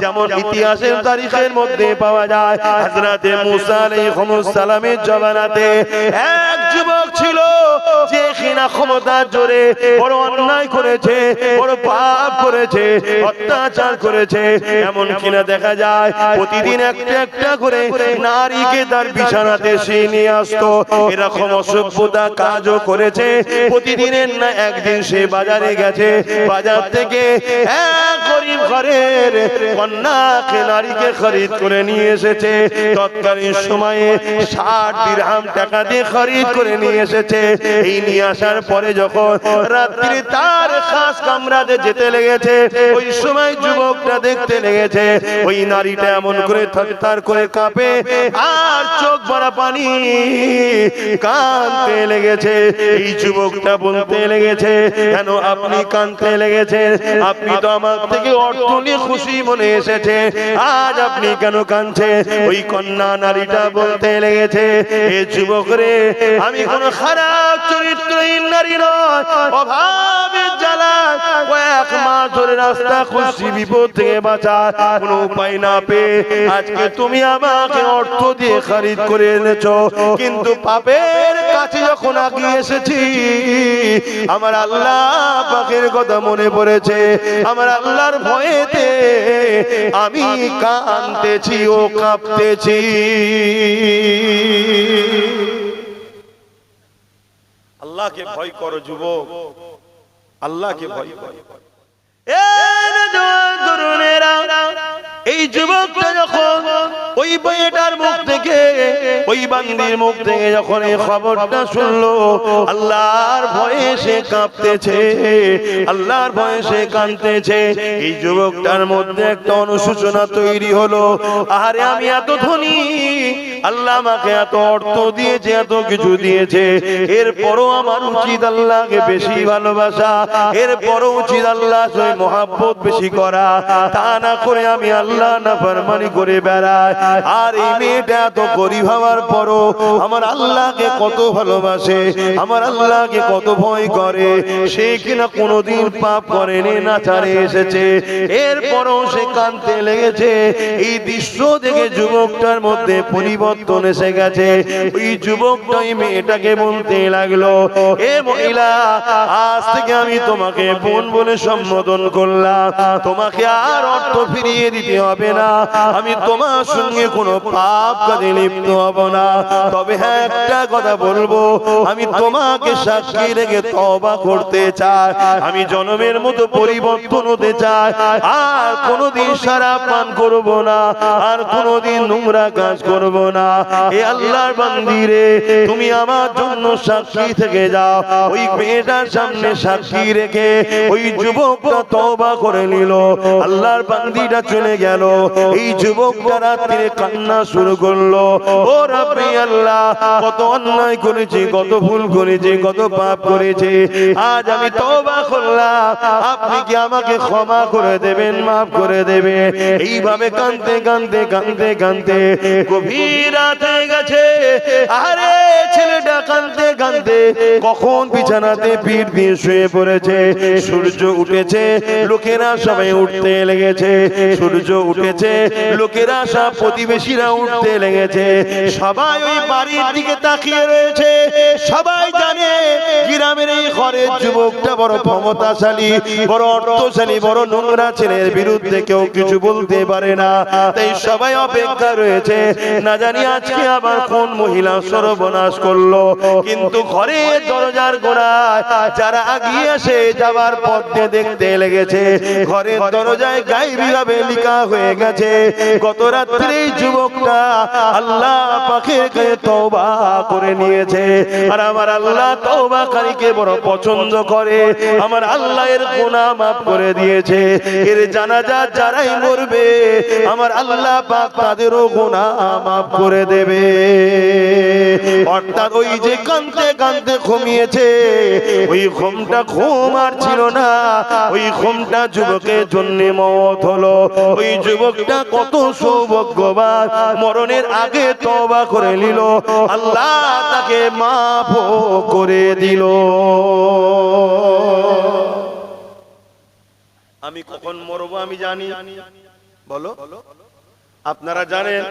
যেমন ইতিহাসের তারিখের মধ্যে পাওয়া যায় হযরতে মুসা আলাইহিস সালামের জমানাতে এক যুবক ছিল যে কিনা ক্ষমতার জোরে বড় অন্যায় করেছে, বড় পাপ করেছে, অত্যাচার করেছে। এমন কিনা দেখা যায় প্রতিদিন একটা একটা করে নারীকে তার বিছানাতে সে নিয়ে আসতো। এরকম অসভ্যতা কাজও করেছে। প্রতিদিনের না একদিন সে বাজারে গেছে, বাজার থেকে এক গরিব ঘরের কন্যাকে নারীকে খরিদ করে নিয়ে এসেছে। তৎকালীন সময়ে 60 দিরহাম টাকা দিয়ে খরিদ করে নিয়ে এসেছে। এই নিয়ে আসার পরে যখন রাত্রি তার খাস কামরাতে যেতে লেগেছে, ওই সময় যুবকটা দেখতে লেগেছে ওই নারীটা এমন করে থরথর করে কাঁপে আর চোখ ভরা পানি কাঁদতে লেগেছে। এই যুবকটা বলতে লেগেছে, কেন আপনি কাঁদতে লেগেছেন? আপনি তো আমার থেকে অর্থ নিয়ে খুশি মনে এসেছে, আজ আপনি কেন কাঁদছেন? ওই কন্যা নারীটা বলতে লেগেছে, এ যুবক রে, আমি কোনো খারাপ চরিত্রহীন নারী নয়, অভাবের জ্বালায় কয়েক মাস ধরে রাস্তা খুঁজছি বিপদ থেকে বাঁচার কোনো উপায় না পেয়ে আজকে তুমি আমাকে অর্থ দিয়ে খরিদ করে এনেছো। কিন্তু পাপের কাছে যখন আগে এসেছি আমার আল্লাহ পাকের কথা মনে পড়েছে, আমার আল্লাহর ভয়েতে আমি কাঁদতেছি ও কাঁপতেছি। আল্লাহকে ভয় করো যুবক, আল্লাহকে ভয় করো। এই যুবকটা যখন ওই মেয়েটার মুখ থেকে, ওই বান্দির মুখ থেকে যখন এই খবরটা শুনলো, আল্লাহর ভয়ে সে কাঁপতেছে, আল্লাহর ভয়ে সে কাঁদতেছে। এই যুবকটার মধ্যে একটা অনুশোচনা তৈরি হলো, আরে আমি এত ধনী, আল্লাহ আমাকে এত অর্থ দিয়েছে, এত কিছু দিয়েছে, এরপরও আমার উচিত আল্লাহকে বেশি ভালোবাসা, এরপরও উচিত আল্লাহর মহব্বত বেশি করা, তা না করে আমি আল্লাহ নাফরমানি করে বেড়াই। আর এই মেয়েটা এত গরিব হওয়ার পরও আমার আল্লাহকে কত ভালোবাসে, আমার আল্লাহকে কত ভয় করে, সে কিনা কোনোদিন পাপ করেনি, না ছাড়ে এসেছে, এরপরও সে কাঁদতে লেগেছে। এই দৃশ্য দেখে যুবকটার মধ্যে পরিবর্তন এসে গেছে। ওই যুবকটা ওই মেয়েটাকে বলতে লাগলো, এ মহিলা, আজ থেকে আমি তোমাকে বোন বলে সম্বোধন করলাম, তোমাকে আর অর্থ ফিরিয়ে দিতে হবে না, আমি তোমার সঙ্গে কোনো পাপ কাজে লিপ্ত হব না। তবে হ্যাঁ, একটা কথা বলবো, আমি তোমাকে সাক্ষী রেখে তওবা করতে চাই, আমি জনমের মতো পরিবর্তন হতে চাই, আর কোনোদিন শরাব পান করব না, আর কোনোদিন নোংরা কাজ করব না। এ আল্লাহর বান্দি রে, তুমি আমার জন্য সাক্ষী থেকে যাও। ওই মেয়েটার সামনে সাক্ষী রেখে ওই যুবকটা তওবা করে নিল। আল্লাহর বান্দিটা চলে গেল। এই যুবকটা রাত্রে কান্না শুরু করলো, ও রাব্বি আল্লাহ, কত অন্যায় করেছি, কত ভুল করেছি, কত পাপ করেছি, আজ আমি তওবা করলাম, আপনি কি আমাকে ক্ষমা করে দেবেন, মাফ করে দেবেন? এইভাবে কাঁদতে কাঁদতে কাঁদতে কাঁদতে গভীর রাত হয়ে গেছে। আরে ছেলেটা কাঁদতে কাঁদতে কখন বিছানাতে পিঠ দিয়ে শুয়ে পড়েছে। সূর্য উঠেছে, লোকেরা সবাই উঠতে লেগেছে, সূর্য উঠেছে, লোকেরা সব প্রতিবেশীরা উঠতে লেগেছে, সবাই ওই বাড়ির দিকে তাকিয়ে রয়েছে। সবাই জানে গ্রামের এই ঘরের যুবকটা বড় ক্ষমতাশালী, বড় অর্থশালী, বড় নোংরা ছেলের বিরুদ্ধে কেউ কিছু বলতে পারে না। তাই সবাই অপেক্ষা রয়েছে, না জানি আজকে আবার কোন মহিলা সর্বনাশ করলো। কিন্তু ঘরের দরজার গোড়ায় যারা আগিয়ে এসে যাবার পথ দিয়ে দেখতে লেগেছে, ঘরের দরজায় গায়েবী ভাবে লেখা হয়ে গেছে, গত রাত্রে যুবকটা আল্লাহ পাকের কাছে তওবা করে নিয়েছে। আর আমার আল্লাহ তওবাকারীকে বড় পছন্দ করে, আমার আল্লাহ এর গুনাহ মাফ করে দিয়েছে। এর জানাজা যারাই মরবে আমার আল্লাহ পাক তাদেরও গুনাহ মাফ করে দেবে। অর্থাৎ ওই যে কাঁদতে কাঁদতে ঘুমিয়েছে, ওই ঘুমটা ঘুম আর ছিল না, ওই ঘুমটা যুবকের জন্য মওত হলো। ওই যুবকটা কত সৌভাগ্যবান, মরণের আগে তওবা করে নিল, আল্লাহ তাকে মাফ করে দিল। আমি কখন মরবো আমি জানি, বলো, আপনারা জানেন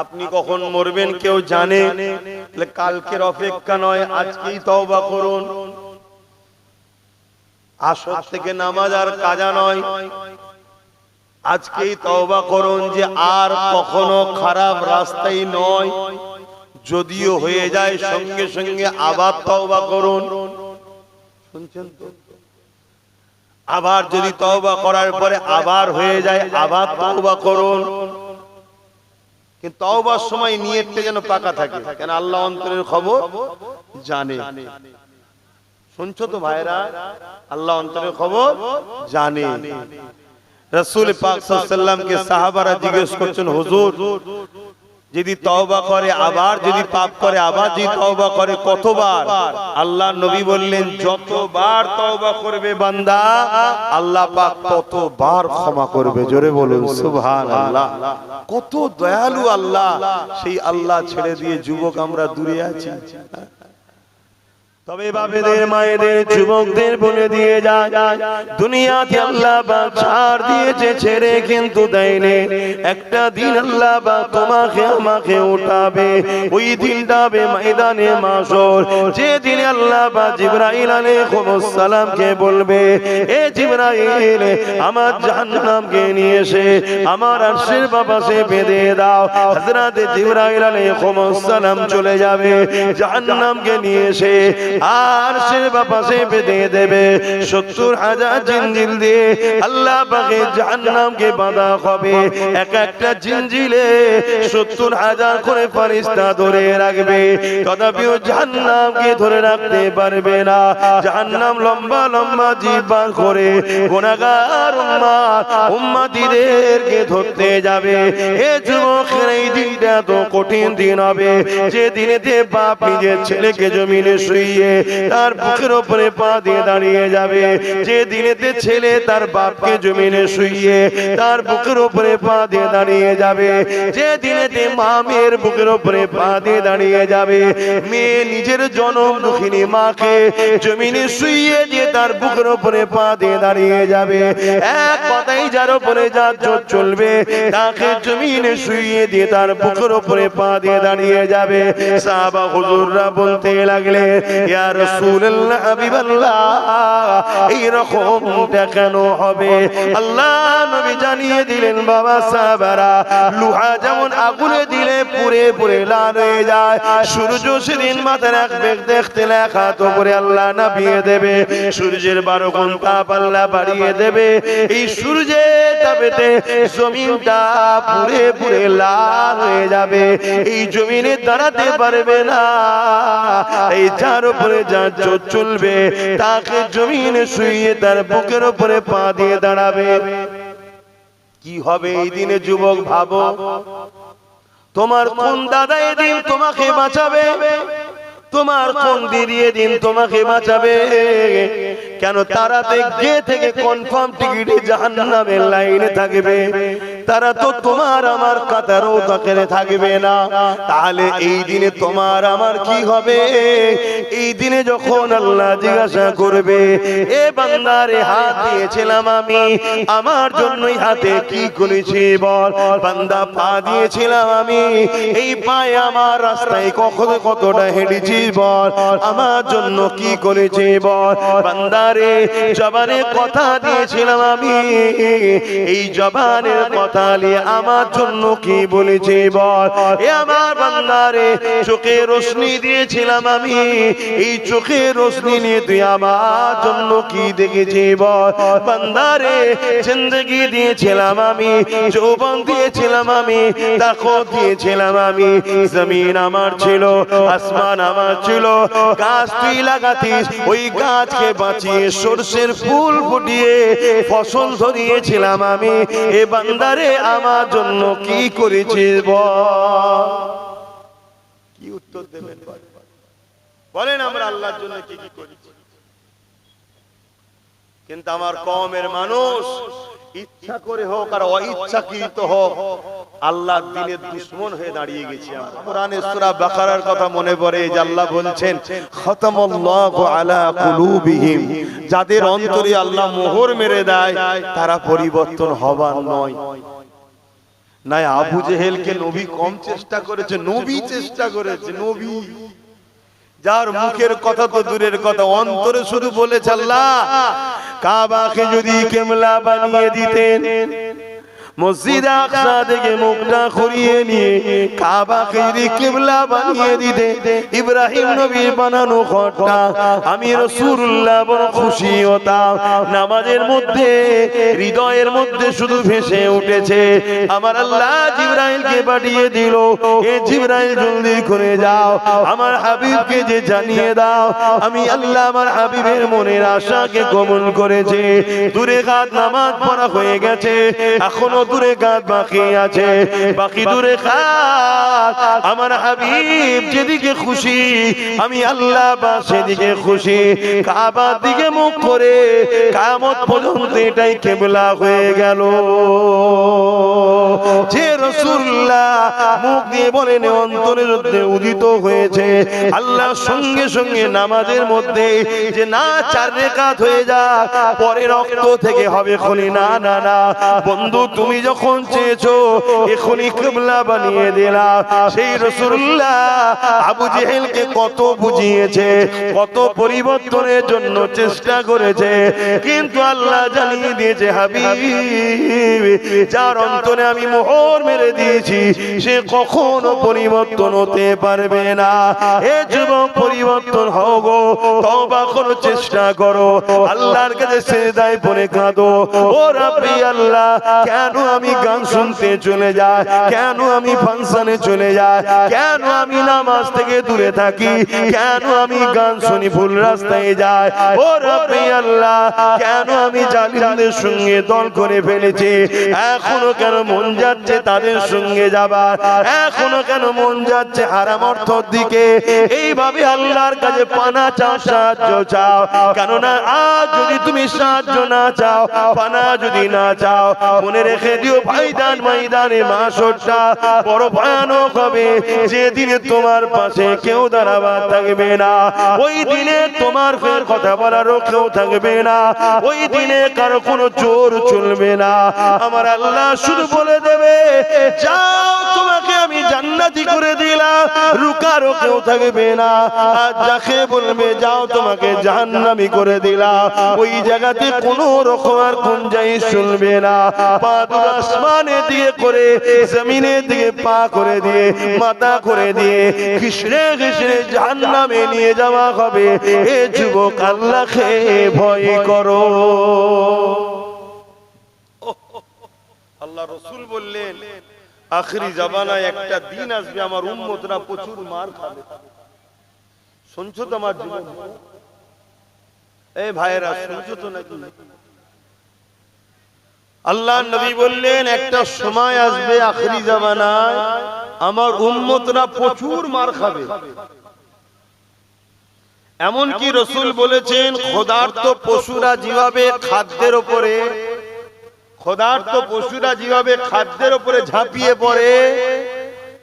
আপনি কখন মরবেন কেউ জানে? কালকের অপেক্ষা নয়, আজকেই তওবা করুন। আসর থেকে নামাজ আর কাজা নয়, আজকেই তওবা করুন যে আর কখনো খারাপ রাস্তায় নয়। যদিও হয়ে যায় সঙ্গে সঙ্গে আবার তওবা করুন। শুনছেন তো? আবার যদি তওবা করার পরে আবার হয়ে যায় আবার তওবা করুন। কিন্তু তওবার সময় নিয়তটা যেন পাকা থাকে, কেন আল্লাহ অন্তরের খবর জানে। শুনছো তো ভাইরা? আল্লাহ অন্তরের খবর জানে। রাসূল পাক সাল্লাল্লাহু আলাইহি ওয়াসাল্লামকে সাহাবারা জিজ্ঞেস করছেন, হুজুর যদি তওবা করে আবার যদি পাপ করে আবার যদি তওবা করে কতবার? আল্লাহ নবী বললেন, যতবার তওবা করবে বান্দা আল্লাহ পাক ততবার ক্ষমা করবে। জোরে বলুন সুবহানাল্লাহ। কত দয়ালু আল্লাহ! সেই আল্লাহ ছেড়ে দিয়ে যুবক আমরা দূরে আছি। তবে বাপেদের মায়েদের যুবকদের বলে দিয়ে যায়, দুনিয়াতে আল্লাহ পাক ছাড় দিয়েছে ছেড়ে কিন্তু দেয়নি। একটা দিন আল্লাহ পাক তোমাকে আমাকে উঠাবে, ওই দিনটা হবে ময়দানে মাশর। যে দিনে আল্লাহ পাক জিবরাইল আলাইহিস সালামকে বলবে, এ জিবরাইল আমার জাহান্নামকে নিয়ে এসে আমার আরশের পাশে বেঁধে দাও। হযরত জিবরাইল আলাইহিস সালাম চলে যাবে, জাহান্নামকে নিয়ে এসে আরশের পাশে বেঁধে দেবে। ৭০,০০০ জিনজিল দিয়ে আল্লাহ পাকের জাহান্নামকে বাঁধা হবে। এক একটা জিনজিলে ৭০,০০০ করে ফেরেশতা ধরে রাখবে, তথাপিও জাহান্নামকে ধরে রাখতে পারবে না। জাহান্নাম লম্বা লম্বা জিহ্বা বার করে গুনাহগার উম্মতিদেরকে ধরতে যাবে। এ যুবকের এই দিনটা তো কঠিন দিন হবে, যে দিনেতে বাপ নিজের ছেলেকে জমিনে শুইয়ে তার বুকের উপরে পা দিয়ে দাঁড়িয়ে যাবে। যে দিনেতে ছেলে তার বাপকে জমিনে শুইয়ে তার বুকের উপরে পা দিয়ে দাঁড়িয়ে যাবে। যে দিনেতে মা মেয়ের বুকের উপরে পা দিয়ে দাঁড়িয়ে যাবে। মেয়ে নিজের জনম দুঃখিনী মাকে জমিনে শুইয়ে দিয়ে তার বুকের উপরে পা দিয়ে দাঁড়িয়ে যাবে। এক কথাই যার উপরে যার জোর চলবে তাকে জমিনে শুইয়ে দিয়ে তার বুকের উপরে পা দিয়ে দাঁড়িয়ে যাবে। সাহাবা হুজুররা বলতে লাগলে, ইয়া রাসূলুল্লাহ হাবিবাল্লাহ, এই রকমটা কেন হবে? আল্লাহ নবী জানিয়ে দিলেন, বাবা সাহাবারা, লোহা যেমন আগুনে দিলে পুড়ে পুড়ে লাল হয়ে যায়, সূর্য সেদিন মাথার এক বেগ দেখতে লেখা তো করে আল্লাহ নামিয়ে দেবে। সূর্যের 12 গুণ তাপ আল্লাহ বাড়িয়ে দেবে। এই সূর্যের তাপেতে জমিনটা পুড়ে পুড়ে লাল হয়ে যাবে। এই জমিনে দাঁড়াতে পারবে না। এই যার উপরে যার জোর চলবে তাকে জমিনে শুইয়ে তার বুকের উপরে পা দিয়ে দাঁড়াবে। কি হবে এই দিনে যুবক? ভাবো, তোমার কোন দাদা এদিন তোমাকে বাঁচাবে? তোমার কোন দিদি এদিন তোমাকে বাঁচাবে? কেন তারা গিয়ে থেকে কনফার্ম টিকিটে জাহান্নামের লাইনে থাকবে, তারা তো তোমার আমার কাতারও তাকে থাকবে না। তাহলে এই দিনে তোমার আমার কি হবে? এই দিনে যখন আল্লাহ জিজ্ঞাসা করবে, এ বান্দারে হাত দিয়েছিলাম আমি, আমার জন্যই হাতে কি করেছি বল? বান্দা পা দিয়েছিলাম আমি, এই পায়ে আমার রাস্তায় কতটা হেঁটেছি বল? আমার জন্য কি করেছি বল? বান্দারে জবানে কথা দিয়েছিলাম আমি, এই জবানের কথা নিয়ে আমার জন্য কি বলেছি বল? এ আমার বান্দারে চোখে রোশনি দিয়েছিলাম আমি, এই চোখে রোশনি নিয়ে তুই আমার জন্য কি দেখেছি বল? বান্দারে জিন্দেগি দিয়েছিলাম আমি, যৌবন দিয়েছিলাম আমি, তাকত দিয়েছিলাম আমি, জমিন আমার ছিল, আসমান আমার ছিল, গাছ তুই লাগাতিস, ওই গাছকে বাঁচিয়ে সরষের ফুল ফুটিয়ে ফসল ধরিয়েছিলাম আমি। এ বান্দারে আমার জন্য কি করেছিস বল? কি উত্তর দেবেন বলেন? আমরা আল্লাহর জন্য কি কি করেছি? কিন্তু আমার কওমের মানুষ ইচ্ছা করে হোক আর অইচ্ছাকৃত হোক আল্লাহর দ্বীনের দুশমন হয়ে দাঁড়িয়ে গেছি। কোরআনে সূরা বাকারার কথা মনে পড়ে যে আল্লাহ বলছেন, খাতামাল্লাহু আলা কুলুবিহিম, যাদের অন্তরে আল্লাহ মোহর মেরে দেয় তারা পরিবর্তন হবার নয়। না আবু জেহেলকে নবী কম চেষ্টা করেছে, নবী চেষ্টা করেছে। নবী যার মুখের কথা তো দূরের কথা, অন্তরে শুধু বলেছে আল্লাহ কাবাকে যদি কিবলা বানিয়ে দিতেন, মসজিদ আকসা থেকে মুখটা ঘুরিয়ে নিয়ে কাবাকে যদি কিবলা বানিয়ে দিতে, ইব্রাহিম নবীর বানানো ঘরটা আমি রাসূলুল্লাহ বড় খুশি হতাম। নামাজের মধ্যে হৃদয়ের মধ্যে শুধু ভেসে উঠেছে, আমার আল্লাহ জিবরাইলকে পাঠিয়ে দিল, এ জিবরাইল জলদি করে যাও, আমার হাবিবকে যে জানিয়ে দাও আমি আল্লাহ আমার হাবিবের মনের আশাকে কবুল করেছে। দূরে কাত নামাজ পড়া হয়ে গেছে, এখনো দূরে কাত বাকি আছে, বাকি দূরে কাত আমার হাবিব যেদিকে খুশি আমি আল্লাহ বা সেদিকে খুশি। কাবার দিকে মুখ করে কিয়ামত পর্যন্ত এটাই কিবলা হয়ে গেল। যে রাসূলুল্লাহ মুখ দিয়ে বলেন অন্তরের মধ্যে উদিত হয়েছে, আল্লাহ সঙ্গে সঙ্গে নামাজের মধ্যে যে না 4 রাকাত হয়ে যায় পরে রক্ত থেকে হবে খনি, না না না বন্ধু, তুমি যখন চেয়েছো এখনি কিবলা বানিয়ে দিলা। সেই রাসূলুল্লাহ আবু জেহেলকে কত বুঝিয়েছে, কত পরিবর্তনের জন্য চেষ্টা করেছে, কিন্তু আল্লাহ জানিয়ে দিয়েছে হাবিব যার অন্তরে আমি মোহর মেরে দিয়েছি সে কখনো পরিবর্তন হতে পারবে না। এ যুবক পরিবর্তন হও গো, তওবা করো, চেষ্টা করো, আল্লাহর কাছে সিজদায় পড়ে কাঁদো, ও রাব্বি আল্লাহ কেন আমি গান শুনতে চলে যাই, কেন আমি ফাংশনে চলে যাই, কেন আমি নামাজ থেকে দূরে থাকি, কেন আমি গান শুনি ভুল রাস্তায় যাই, ও রাব্বি আল্লাহ কেন আমি জালিমদের সঙ্গে দল করে ফেলেছি, এখনো কেন মন যাচ্ছে তাদের সঙ্গে যাবার, এখনো কেন মন যাচ্ছে হারাম অর্থের দিকে। এইভাবে আল্লাহর কাছে পানা চাও, সাহায্য চাও, কেননা আজ যদি তুমি সাহায্য না চাও, পানা যদি না চাও, মনে রেখে দিও ভাইদান ময়দানে মাশরটা বড় ভয়ানক হবে, যেদিনে তোমার পাশে কেউ দাঁড়াবার থাকবে না, ওই দিনে তোমার ফের কথা বলারও কেউ থাকবে না, ওই দিনে কারো কোনো জোর চলবে না। আমার আল্লাহ শুধু বলে দেবে যাও তোমাকে আমি জান্নাতি করে দিলাম, রুকারও কেউ থাকবে না। আর যাকে বলবে যাও তোমাকে জাহান্নামী করে দিলাম, ওই জায়গাতে কোনো রকম আর গুঞ্জাইশ চলবে না। পা দুটো আসমানে দিয়ে করে জমিনে দিকে পা করে দিয়ে মাথা করে দিয়ে কৃষ্ণে কৃষ্ণে জাহান্নামে নিয়ে যাওয়া হবে। এ যুবক আল্লাহকে ভয় করো। আল্লাহ রাসূল বললেন আখিরি জামানায় একটা দিন আসবে আমার উম্মতরা প্রচুর মার খাবে। শুনছো তো আমার জীবন, এই ভাইয়েরা শুনছো তো নাকি? আল্লাহ নবী বললেন একটা সময় আসবে আখিরি জামানায় আমার উম্মতরা প্রচুর মার খাবে। এমনকি রাসূল বলেছেন ক্ষুধার্ত পশুরা যেভাবে খাদ্যের উপরে খাদ্যের উপরে ঝাঁপিয়ে পড়ে,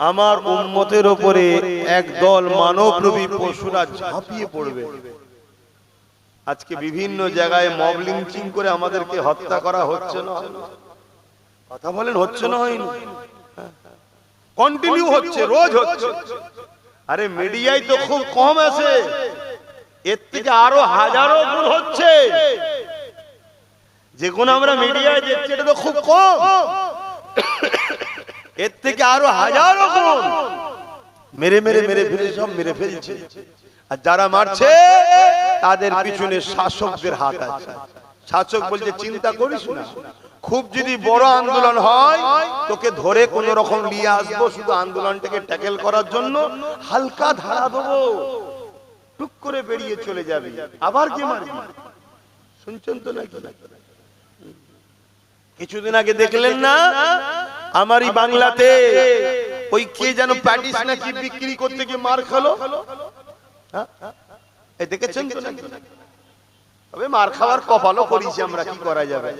আমার উম্মতের উপরে একদল মানবরূপী পশুরা ঝাঁপিয়ে পড়বে। আজকে বিভিন্ন জায়গায় মব লিঞ্চিং করে আমাদেরকে হত্যা করা হচ্ছে না? কথা বলেন হচ্ছে না? হয়নি? কন্টিনিউ হচ্ছে, রোজ হচ্ছে। আরে মিডিয়ায় তো খুব কম আছে, এর থেকে আরো হাজারো গুণ হচ্ছে। যে কোন আমরা মিডিয়ায় দেখছি এটা তো খুব কম, এর থেকে আরো হাজারো গুণ মেরে মেরে মেরে ফেলে সব মেরে ফেলছে। আর যারা মারছে তাদের পিছনে শাসকদের হাত আছে। শাসক বলছে চিন্তা করিস না, খুব যদি বড় আন্দোলন হয় তোকে ধরে কোন রকম নিয়ে আসবো, শুধু আন্দোলনটাকে ট্যাকেল করার জন্য হালকা ধারা দেবো, টুক করে বেরিয়ে চলে যাবে, আবার কি মারবি। শুনছেন তো নাকি? কিছুদিন আগে দেখলেন না আমারই বাংলাতে ওই কে যেন প্যাটিস নাকি বিক্রি করতে গিয়ে মার খেলো? দেখেছেন তো নাকি? তবে মার খাওয়ার কপালও করেছি আমরা, কি করা যাবে।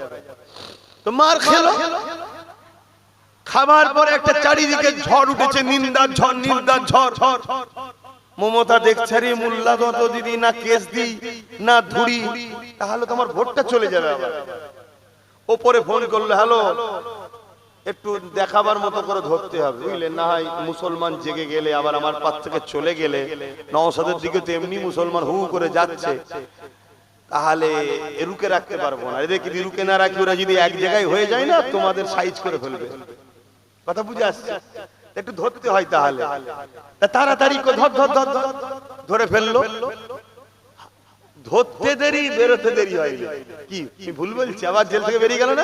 তো মার খেলো, খাবার পরে একটা চারিদিকে ঝড় উঠেছে, নিন্দার ঝড়, নিন্দার ঝড়। মমতা দেখছে রে মোল্লা দত দিদি না কেস দিই না ধুরি, তাহলে তোমার ভোটটা চলে যাবে। আবার ওপরে ফোন করলো, হ্যালো একটু দেখাবার মতো করে ধরতে হবে, বুঝলেন? না হয় মুসলমান জেগে গেলে আবার আমার পাশ থেকে চলে গেলে, নওশাদের দিকে তো এমনি মুসলমান হু করে যাচ্ছে, তাহলে রুকে রাখতে পারবো না। এদের কি রুকে না রাখি ওরা যদি এক জায়গায় হয়ে যায় না, তোমাদের সাইজ করে ফেলবে। কথা বুঝে আসছে? একটু ধরতে হয়, তাহলে তাড়াতাড়ি ধরে ফেললো, ধরতে দেরি বেরোতে দেরি হয়। কি ভুল বলছি? আবার জেল থেকে বেরিয়ে গেল না?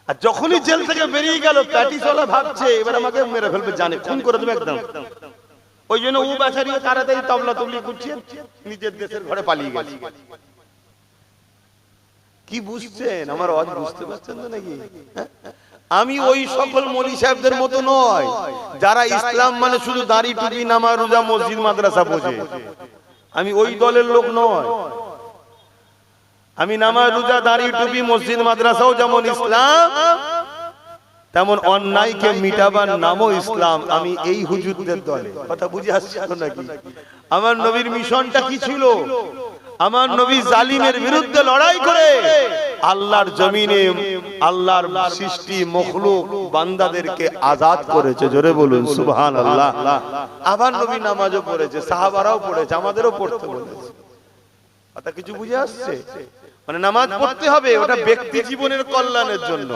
আর যখনই জেল থেকে বেরিয়ে গেল, প্যাটিসওয়ালা ভাবছে এবার আমাকে মেরে ফেলবে, জানে খুন করে দেবে একদম। ওই জন্য ও বেচারিও তাড়াতাড়ি তবলা তবলি করছে, নিজের দেশের ঘরে পালিয়ে গেছে। কি বুঝছেন? আমার আওয়াজ বুঝতে পারছেন না নাকি? আমি ওই সকল মৌলী সাহেবদের মতো নয় যারা ইসলাম মানে শুধু দাড়ি টুপি নামাজ রোজা মসজিদ মাদ্রাসা বোঝে। আমি ওই দলের লোক নয়। আমি নামাজ রোজা দাড়ি টুপি মসজিদ মাদ্রাসাও যেমন ইসলাম, তেমন অন্যায়কে মিটাবার নামও ইসলাম। আমি এই হুজুরদের দলে। কথা বুঝে আসছে নাকি? আমার নবীর মিশনটা কি ছিল? আমার নবী জালিমের বিরুদ্ধে লড়াই করে আল্লাহর জমিনে আল্লাহর সৃষ্টি মখলুক বান্দাদেরকে আজাদ করেছে। জোরে বলুন সুবহানাল্লাহ। আবার নবী নামাজও পড়েছে, সাহাবারাও পড়েছে, আমাদেরও পড়তে বলেছে। কথা কিছু বুঝে আসছে? মানে নামাজ পড়তে হবে, ওটা ব্যক্তি জীবনের কল্যাণের জন্য,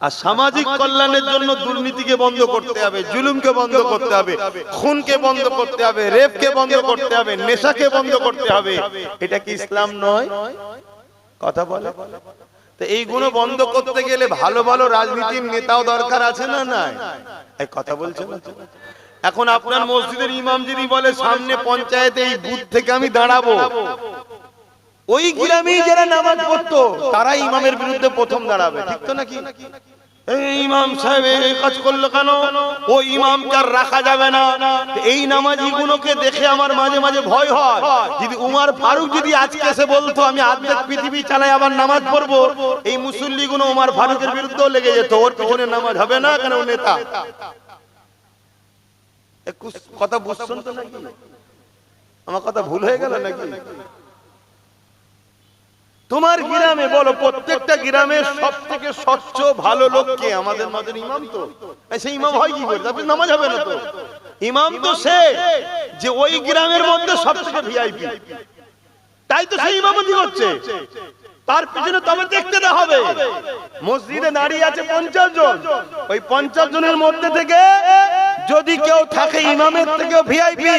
আর সামাজিক কল্যাণের জন্য দুর্নীতিকে বন্ধ করতে হবে, জুলুমকে বন্ধ করতে হবে, খুনকে বন্ধ করতে হবে, রেপকে বন্ধ করতে হবে, নেশাকে বন্ধ করতে হবে। এটা কি ইসলাম নয়? কথা বলে। তো এইগুলো বন্ধ করতে গেলে ভালো ভালো রাজনীতির নেতাও দরকার আছে না? নাই? এই কথা বলছে না। এখন আপনার মসজিদের ইমাম যদি বলে সামনে পঞ্চায়েতে এই বুথ থেকে আমি দাঁড়াবো, ওই গ্রামেই যারা নামাজ পড়তো তারা ইমামের বিরুদ্ধে প্রথম দাঁড়াবে, ঠিক তো নাকি? ইমাম সাহেব এই কাজ করলো কেন? ও ইমামকে আর রাখা যাবে না। এই নামাজি গুলোকে দেখে আমার মাঝে মাঝে ভয় হয়, যদি উমর ফারুক যদি আজকে এসে বলতো আমি অর্ধেক পৃথিবী চালাই আবার নামাজ পড়বো, এই মুসল্লি গুলো উমর ফারুকের বিরুদ্ধেও লেগে যেত, ওর পিছনে নামাজ হবে না কেন? ও নেতা। কথা বুঝছেন তো নাকি? আমার কথা ভুল হয়ে গেল নাকি? তোমার গ্রামে বলো, প্রত্যেকটা গ্রামে সব থেকে স্বচ্ছ ভালো লোক কে? আমাদের মাঝে ইমাম। তো সেই ইমাম হয় কি করে? তারপরে নামাজ হবে না তো? ইমাম তো সে যে ওই গ্রামের মধ্যে সবথেকে ভিআইপি, তাই তো সেই ইমামতি করছে। তার পিছনে তবে দেখতে হবে। মসজিদে দাঁড়িয়ে আছে 50 জন, ওই 50 জনের মধ্যে থেকে যদি কেউ থাকে ইমামের থেকেও ভিআইপি,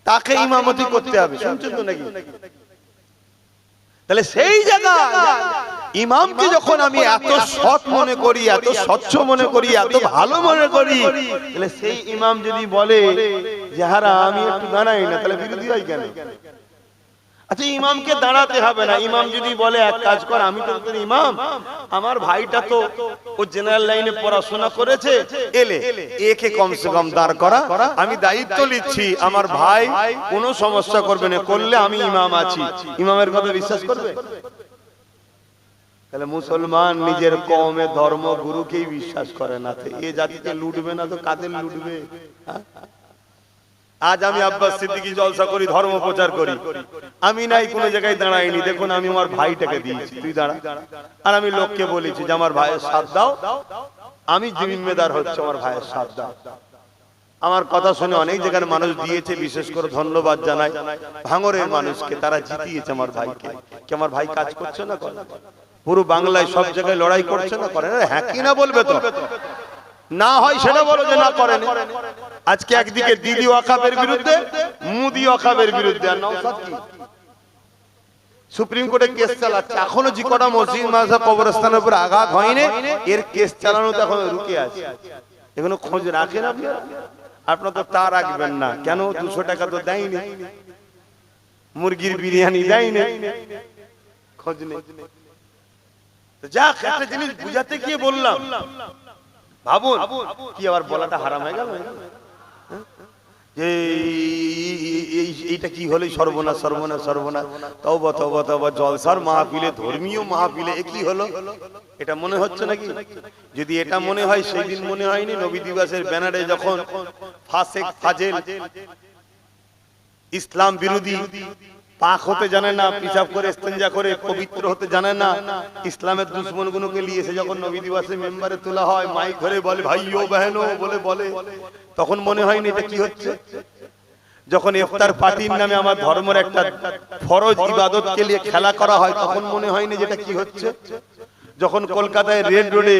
তাকে ইমামতি করতে হবে। শুনছেন তো নাকি? তাহলে সেই জায়গায় ইমামকে যখন আমি এত সৎ মনে করি, এত স্বচ্ছ মনে করি, এত ভালো মনে করি, তাহলে সেই ইমাম যদি বলে যে হারা আমি একটু দাঁড়াই না, তাহলে বিরোধী হয় কেন? আচ্ছা, ইমামকে দাঁড়াতে হবে না। ইমাম যদি বলে এক কাজ কর, আমি তো তোর ইমাম, আমার ভাইটা তো ও জেনারেল লাইনে পড়াশোনা করেছে, এলে একে কমসে কম দাঁড় করা, আমি দায়িত্ব নিচ্ছি, আমার ভাই কোনো সমস্যা করবে না, করলে আমি ইমাম আছি। ইমামের কথা বিশ্বাস করবে? তাহলে মুসলমান নিজের কওমে ধর্ম গুরুকেই বিশ্বাস করে না, এ জাতিকে লুটবে না তো কাদের লুটবে? আজ আমি আব্বাস সিদ্দিকী জলসা করি, ধর্ম প্রচার করি, আমি নাই কোনো জায়গায় দাঁড়াইনি। দেখুন, আমি আমার ভাইটাকে দিয়েছি, তুই দাঁড়া। আর আমি লোককে বলেছি যে আমার ভাইয়ের সাথ দাও, আমি জিম্মেদার হচ্ছে আমার ভাইয়ের সাথ দাও। আমার কথা শুনে অনেক জায়গার মানুষ দিয়েছে, বিশেষ করে ধন্যবাদ জানাই ভাঙরের মানুষকে, তারা জিতিয়েছে আমার ভাইকে। কি আমার ভাই কাজ করছে না? করে। পুরো বাংলায় সব জায়গায় লড়াই করছে না? করে। হ্যাঁ কি না বলবে তো? না হয় সেটা বলো যে না করেন। আজকে একদিকে দিদি ওয়াকাবের বিরুদ্ধে, মুদি ওয়াকাবের বিরুদ্ধে, আর নওশাদ কি সুপ্রিম কোর্টে কেস চালাচ্ছে। এখনো যে কটা মসজিদ মাদ্রাসা কবরস্থানের উপর আঘাত হয়নি, এর কেস চালানো তো এখন রুকে আছে। এগুলো খোঁজ রাখেন আপনারা? আপনারা তো তা রাখবেন না কেন? 200 টাকা তো দেয়নি, মুরগির বিরিয়ানি দেয়নি, খোঁজ নেই। যাক, একটা জিনিস বুঝাতে গিয়ে বললাম, ভাবুন কি আবার বলাটা হারাম হয়ে গেল যে এইটা কি হলো? সর্বনাশ সর্বনাশ সর্বনাশ। তওবা তওবা তওবা। জলসার মাহফিলে, ধর্মীয় মাহফিলে এ কি হলো? এটা মনে হচ্ছে নাকি? যদি এটা মনে হয়, সেই দিন মনে হয়নি নবী দিবসের ব্যানারে যখন ফাসেক ফাজেল ইসলাম বিরোধী পাক হতে জানে না, পিশাব করে ইস্তেঞ্জা করে পবিত্র হতে জানে না। ইসলামের দুশ্মনগুলোকে নিয়ে এসে যখন নবী দিবসে মেম্বারে তোলা হয়, মাইক ধরে বলে ভাইও বহেনো বলে, তখন মনে হয়নি এটা কি হচ্ছে। যখন ইফতার পার্টির নামে আমার ধর্মের একটা ফরজ ইবাদতকে নিয়ে খেলা করা হয়, তখন মনে হয়নি যেটা কি হচ্ছে। যখন কলকাতায় রেড রোডে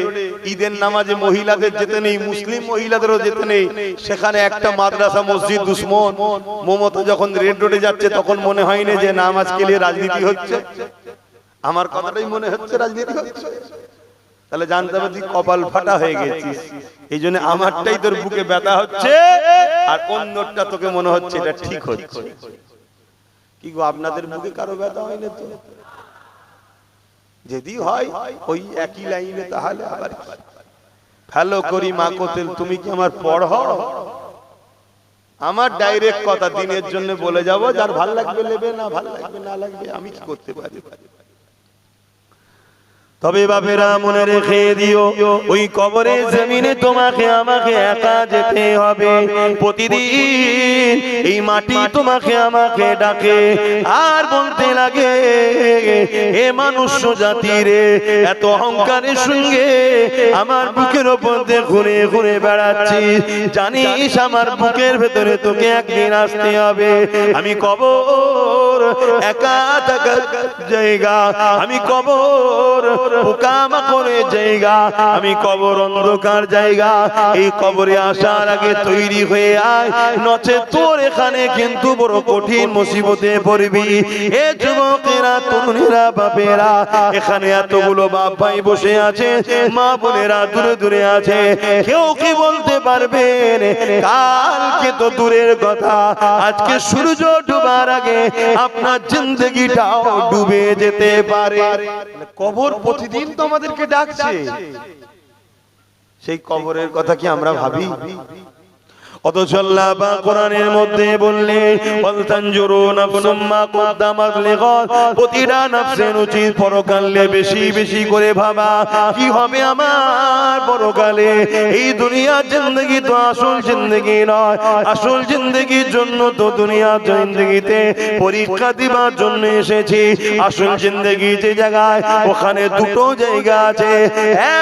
ঈদের নামাজে মহিলাদের যেতে নেই, মুসলিম মহিলাদেরও যেতে নেই, সেখানে একটা মাদ্রাসা মসজিদ দুশ্মন মমতা যখন রেড রোডে যাচ্ছে, তখন মনে হয়নি যে নামাজকে নিয়ে রাজনীতি হচ্ছে। আমার কথাটাই মনে হচ্ছে রাজনীতি হচ্ছে। তাহলে জানতে হবে তুই কপাল ফাটা হয়ে গেছিস। এই জন্য আমারটাই তোর বুকে ব্যথা হচ্ছে, আর অন্যটা তোকে মনে হচ্ছে এটা ঠিক হচ্ছে। কি গো, আপনাদের বুকে কারো ব্যথা হয় না তো? যদি হয় ওই একই লাইনে, তাহলে আবার ফেলো করি মা কোতেল, তুমি কি আমার পড়? আমার ডাইরেক্ট কথা দিনের জন্য বলে যাব, যার ভাল লাগবে নেবে, না ভাল লাগবে না লাগবে, আমি কি করতে পারি। তবে বাপেরা মনে রেখে দিও, ওই কবরের জমিনে তোমাকে আমাকে একা যেতে হবে। প্রতিদিন এই মাটি তোমাকে আমাকে ডাকে আর বলতে লাগে, এ মানুষ্য জাতি রে, এত অহংকারের সঙ্গে আমার বুকের ওপর দিয়ে ঘুরে ঘুরে বেড়াচ্ছিস, জানিস আমার বুকের ভেতরে তোকে একদিন আসতে হবে। আমি কবর একা থাকার জায়গা, আমি কবর পোকামাকড়ের জায়গা, আমি কবর অন্ধকার জায়গা। এই কবরে আসার আগে তৈরি হয়ে আয়, নচে তোর এখানে কিন্তু বড় কঠিন মুসিবতে পড়বি। এ যুবকেরা, তরুণেরা, বাপেরা, এখানে এতগুলো বাপ ভাই বসে আছে, মা বোনেরা দূরে দূরে আছে, কেউ কি বলতে পারবেন কালকে তো দূরের কথা, আজকে সূর্য ডুবার আগে আপনার জিন্দগিটাও ডুবে যেতে পারে। কবর প্রতিদিন তো আমাদেরকে ডাকছে, সেই কবরের কথা কি আমরা ভাবি? অথচ আল্লাহ পাক কোরআনের মধ্যে বললেন, ওয়ালতানজুরু নাফসুম মা কদ্দামাত লিগাদ, প্রতিটা নফসের উচিত পরকালে বেশি বেশি করে ভাবা কি হবে আমার পরকালে। এই দুনিয়ার জিন্দেগি তো আসল জিন্দেগি নয়, আসল জিন্দেগির জন্য তো দুনিয়ার জিন্দেগিতে পরীক্ষা দিবার জন্য এসেছি। আসল জিন্দেগি যে জায়গায়, ওখানে দুটো জায়গা আছে,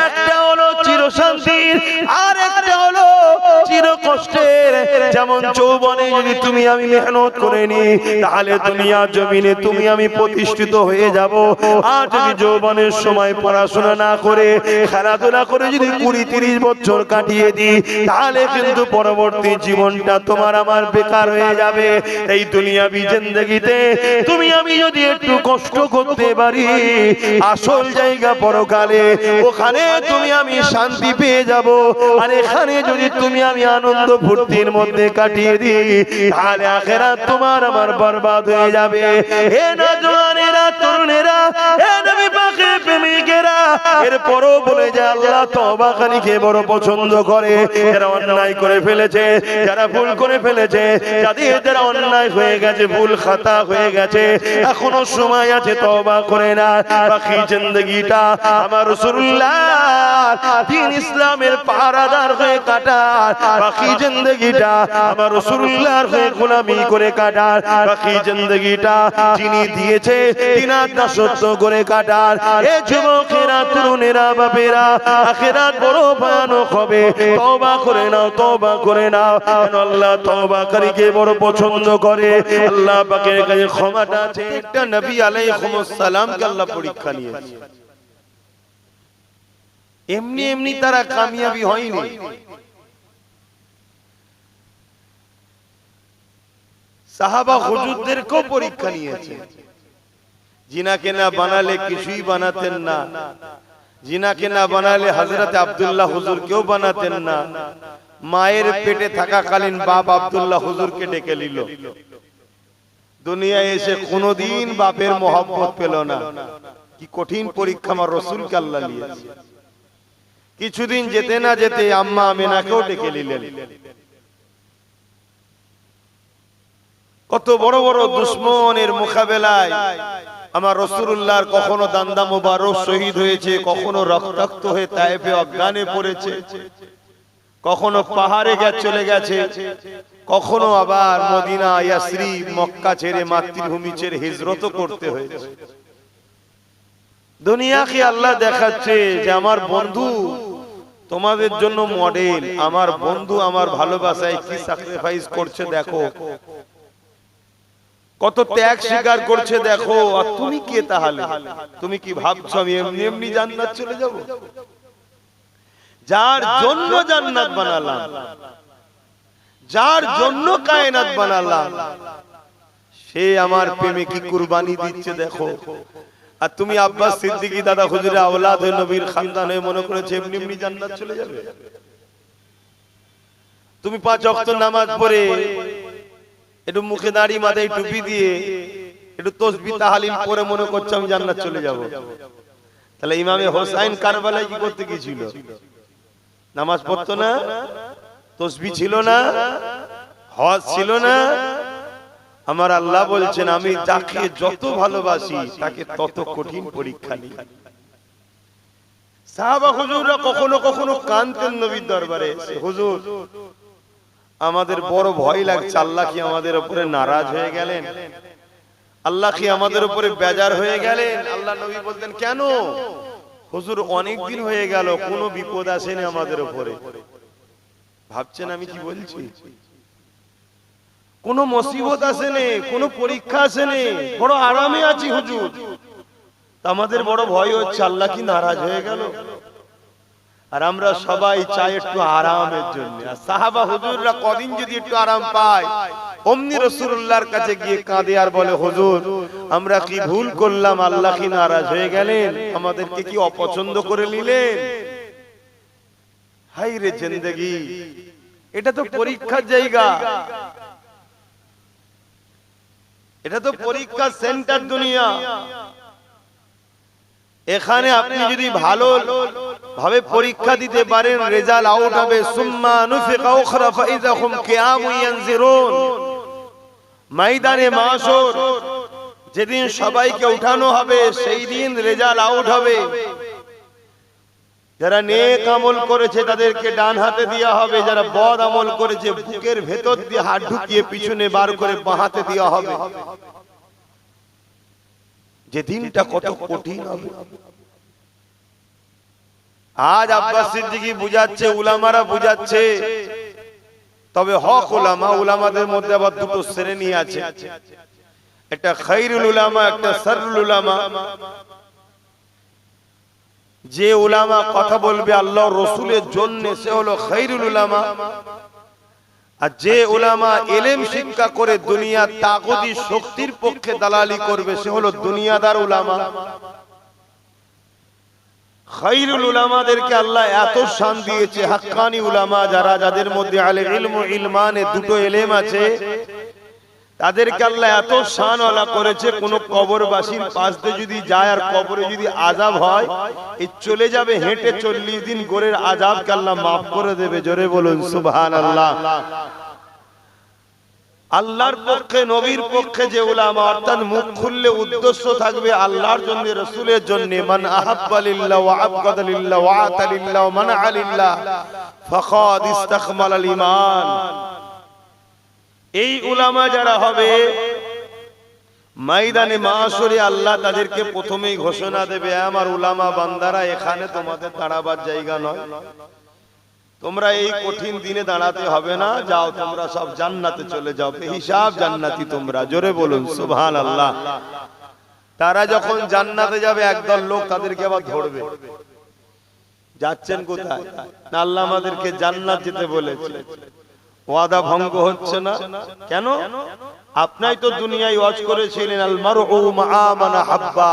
একটা হলো চিরশান্তির, আর একটা হলো চির কষ্টের। যেমন যৌবনে যদি তুমি আমি মেহনত করে নি, তাহলে দুনিয়ার জমিনে তুমি আমি প্রতিষ্ঠিত হয়ে যাব। আর যদি যৌবনের সময় পড়াশোনা না করে খেলাধুলা করে যদি 20-30 বছর কাটিয়ে দিই, তাহলে কিন্তু পরবর্তী জীবনটা তোমার আমার বেকার হয়ে যাবে। এই দুনিয়াবি জিন্দেগিতে তুমি আমি যদি একটু কষ্ট করতে পারি, আসল জায়গা পরকালে, ওখানে তুমি আমি শান্তি পেয়ে যাব। আর এখানে যদি তুমি আমি আনন্দ ফুর্তির মধ্যে কাটিয়ে দিই, তাহলে আখিরাত তোমার আমার বরবাদ হয়ে যাবে। হে নওজওয়ানেরা, তরুণেরা, হে নবী পাকের প্রেমিকেরা, এরপরও বলে যে আল্লাহ তওবাকারীকে বড় পছন্দ করে। যারা অন্যায় করে ফেলেছে, যারা ভুল করে ফেলেছে, যারা অন্যায় হয়ে গেছে, ভুল খাতা হয়ে গেছে, এখনো সময় আছে, তওবা করে না। বাকি জিন্দেগিটা আমার রাসূলুল্লাহ দ্বীন ইসলামের পাহারাদার হয়ে কাটার, বাকি জিন্দেগিটা আমার রাসূলুল্লাহর হয়ে গোলামি করে কাটার, বাকি জিন্দেগিটা যিনি দিয়েছে তিনার দাসত্ব করে কাটার। এ যুবকেরা, তরুণেরা, বাপেরা, আখিরাত বড় ভয়ানক হবে। তওবা করে নাও, তওবা করে নাও, কারণ আল্লাহ তওবাকারীকে বড় পছন্দ করে। আল্লাহ পাকের কাছে ক্ষমাটা আছে। একটা নবী আলাইহিস সালামকে আল্লাহ পরীক্ষা নিয়েছে, এমনি এমনি তারা কামিয়াবি হয়নি। সাহাবা হুজুরদেরকেও পরীক্ষা নিয়েছে। জিনাকে না বানালে কিছুই বানাতেন না, জিনাকে না বানালে হযরত আব্দুল্লাহ হুজুরকেও বানাতেন না। মায়ের পেটে থাকাকালীন বাপ আব্দুল্লাহ হুজুরকে ডেকে নিল। দুনিয়ায় এসে কোনোদিন বাপের মহব্বত পেল না। কি কঠিন পরীক্ষা আমার রাসূলকে আল্লাহ নিয়েছে। কিছুদিন যেতে না যেতে আম্মা আমিনাকেও ডেকে নিলেন। কত বড় বড় দুশমনের মোকাবেলায় আমার রাসূলুল্লাহর কখনো দান্দা মোবারক শহীদ হয়েছে, কখনো রক্তাক্ত হয়ে তায়েফে অজ্ঞানে পড়েছে। কখনো পাহাড়ে চলে গেছে, কখনো আবার মদিনা ইয়াসরিব মক্কা ছেড়ে মাতৃভূমি ছেড়ে হিজরত করতে হয়েছে। দুনিয়াকে আল্লাহ দেখাচ্ছে যে আমার বন্ধু তোমাদের জন্য মডেল, আমার বন্ধু আমার ভালোবাসায় কি স্যাক্রিফাইস করছে দেখো, কত ত্যাগ স্বীকার করছে দেখো। আর তুমি কে তাহলে? তুমি কি ভাবছো আমি এমনি এমনি জান্নাত চলে যাব? যার জন্য জান্নাত বানালাম, যার জন্য কায়নাত বানালাম, সে আমার প্রেমে কি কুরবানি দিচ্ছে দেখো। আর তুমি আব্বাস সিদ্দিকী দাদা হুজুরের আওলাদ হয়ে নবীর খানদান হয়ে মনে করেছে এমনি এমনি জান্নাত চলে যাবে? তুমি 5 ওয়াক্ত নামাজ পড়ে একটু মুখে দাড়ি মাথায় টুপি দিয়ে একটু তাসবিহ তাহলিল পড়ে মনে করছো আমি জান্নাত চলে যাব? তাহলে ইমামে হোসাইন কারবালায় কি করতে গিয়েছিল? নামাজ পড়তো না, তাসবিহ ছিল না, হজ ছিল না। আমার আল্লাহ বলছেন আমি যাকে যত ভালোবাসি তাকে তত কঠিন পরীক্ষা নিই। সাহাবা হুজুররা কখনো কখনো কাঁদতেন নবীর দরবারে, হুজুর আমাদের বড় ভয় লাগছে, আল্লাহ কি আমাদের উপরে নারাজ হয়ে গেলেন? আল্লাহ কি আমাদের উপরে বেজার হয়ে গেলেন? আল্লাহ নবী বলতেন কেন? হুজুর অনেক দিন হয়ে গেল কোনো বিপদ আসেনি আমাদের উপরে। ভাবছেন আমি কি বলছি? কোনো মুসিবত আসেনি, কোনো পরীক্ষা আসেনি, বড় আরামে আছি হুজুর। আমাদের বড় ভয় হচ্ছে আল্লাহ কি নারাজ হয়ে গেল? আর আমরা সবাই চাই একটু আরামের জন্য। আর সাহাবা হুজুররা কদিন যদি একটু আরাম পায় অমনি রাসূলুল্লাহর কাছে গিয়ে কাঁদে আর বলে হুজুর আমরা কি ভুল করলাম, আল্লাহ কি নারাজ হয়ে গেলেন, আমাদেরকে কি অপছন্দ করে নিলেন? হাই রে জিন্দেগি, এটা তো পরীক্ষার জায়গা, এটা তো পরীক্ষার সেন্টার দুনিয়া। এখানে আপনি যদি ভালো ভাবে পরীক্ষা দিতে পারেন রেজাল্ট আউট হবে। সুম্মা নুফিকা উখরা ফাইযাহুম কিয়ামুন ইয়ানজিরুন, ময়দানে মাশর যেদিন সবাইকে উঠানো হবে সেই দিন রেজাল্ট আউট হবে। যারা নেক আমল করেছে তাদেরকে ডান হাতে দেওয়া হবে, যারা বদ আমল করেছে বুকের ভেতর দিয়ে হাত ঢুকিয়ে পিছনে বার করে বাঁ হাতে দেওয়া হবে। যে দিনটা কত কঠিন হবে। আজ আব্বাস সিদ্দিকী বুঝাচ্ছে, উলামারা বুঝাচ্ছে, তবে হক উলামা, উলামাদের মধ্যে আবার দুটো শ্রেণী আছে, একটা খায়রুল উলামা, একটা শাররুল উলামা। যে উলামা কথা বলবে আল্লাহর রাসূলের জন্য সে হলো খায়রুল উলামা, আর যে উলামা ইলম শিক্ষা করে দুনিয়ার তাগুতি শক্তির পক্ষে দালালি করবে সে হলো দুনিয়াদার উলামা। খায়রুল উলামাদেরকে আল্লাহ এত শান দিয়েছে, হাক্কানি উলামা যারা, যাদের মধ্যে আলে ইলম ও ইলমানে দুটো ইলম আছে, তাদেরকে আল্লাহ এত শানওয়ালা করেছে। কোন কবরবাসীর পাশ দিয়ে যদি যায় আর কবরে যদি আযাব হয়, এই চলে যাবে হেঁটে 40 দিন গোরের আযাবকে আল্লাহ maaf করে দেবে। জোরে বলুন সুবহানাল্লাহ। আল্লাহর পক্ষে নবীর পক্ষে যে উলামা, অর্থাৎ মুখ খুললে উদ্দেশ্য থাকবে আল্লাহর জন্য, রাসূলের জন্য। মান আহাব্বা লিল্লাহ ওয়া আবগাদা লিল্লাহ ওয়া আতা লিল্লাহ ওয়া মানআ লিল্লাহ ফাকাদ ইসতাকমালাল ঈমান। এই উলামা যারা হবে ময়দানে মাশরে আল্লাহ তাদেরকে প্রথমেই ঘোষণা দেবে, আমার উলামা বান্দারা এখানে তোমাদের দাঁড়াবার জায়গা নয়, তোমরা এই কঠিন দিনে দাঁড়াতে হবে না, যাও তোমরা সব জান্নাতে চলে যাও, হিসাব জান্নাতি তোমরা। জোরে বলুন সুবহানাল্লাহ। তারা যখন জান্নাতে যাবে একদল লোক তাদেরকে আবার ধরবে, যাচ্ছেন কোথায়? না আল্লাহ আমাদেরকে জান্নাত যেতে বলেছে, ওয়াদা ভঙ্গ হচ্ছে না কেন? আপনি তো দুনিয়ায় ওয়াজ করেছিলেন আল মারউ মা মান হাব্বা,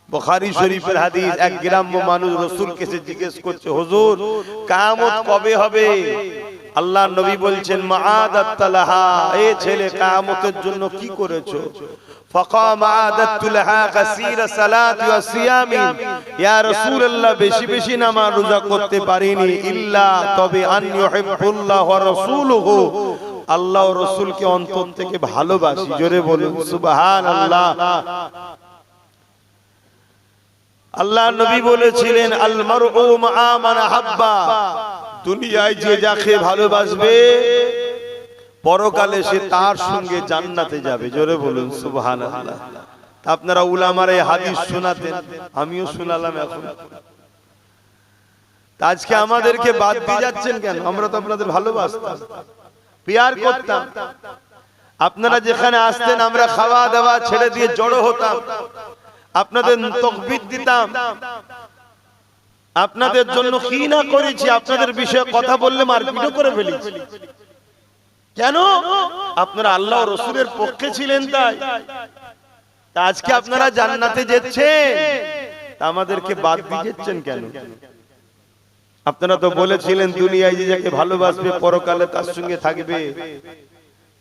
বুখারী শরীফের হাদিস। এক গ্রাম্য মানুষ রাসূলকে জিজ্ঞেস করছে, হুজুর কিয়ামত কবে হবে? আল্লাহ নবী বলছেন মাআদাত লাহা, এই ছেলে কিয়ামতের জন্য কি করেছো? ফাকাম আদাত লাহা কাসীরা সালাতি ওয়া সিয়ামি, ইয়া রাসূলুল্লাহ বেশি বেশি নামাজ রোজা করতে পারিনি, ইল্লা তবে আন ইউহিব্বুল্লাহ ওয়া রাসূলুহু, আল্লাহ ও রাসূলকে অন্তর থেকে ভালোবাসি। জোরে বলুন সুবহানাল্লাহ। আল্লাহ নবী বলেছিলেন আল মারউ মা মান হাব্বা, দুনিয়ায় যে যাকে ভালোবাসবে পরকালে সে তার সঙ্গে জান্নাতে যাবে। জোরে বলুন সুবহানাল্লাহ। আপনারা উলামার এই হাদিস শোনাতেন, আমিও শোনালাম এখন। আজকে আমাদেরকে বাদ দিয়ে যাচ্ছেন কেন? আমরা তো আপনাদের ভালোবাসতাম, প্যার করতাম। আপনারা যেখানে আসতেন আমরা খাওয়া দাওয়া ছেড়ে দিয়ে জড়ো হতাম, আপনাদের তাকবীর দিতাম, আপনাদের জন্য কি না করেছি। আপনাদের বিষয়ে কথা বললে মারপিটও করে ফেলেছি। কেন? আপনারা আল্লাহ ও রাসূলের পক্ষে ছিলেন তাই। আজকে আপনারা জান্নাতে যাচ্ছেন, আমাদেরকে বাদ দিয়ে যাচ্ছেন কেন? আপনারা তো বলেছিলেন দুনিয়ায় যে যাকে ভালোবাসবে পরকালে তার সঙ্গে থাকবে।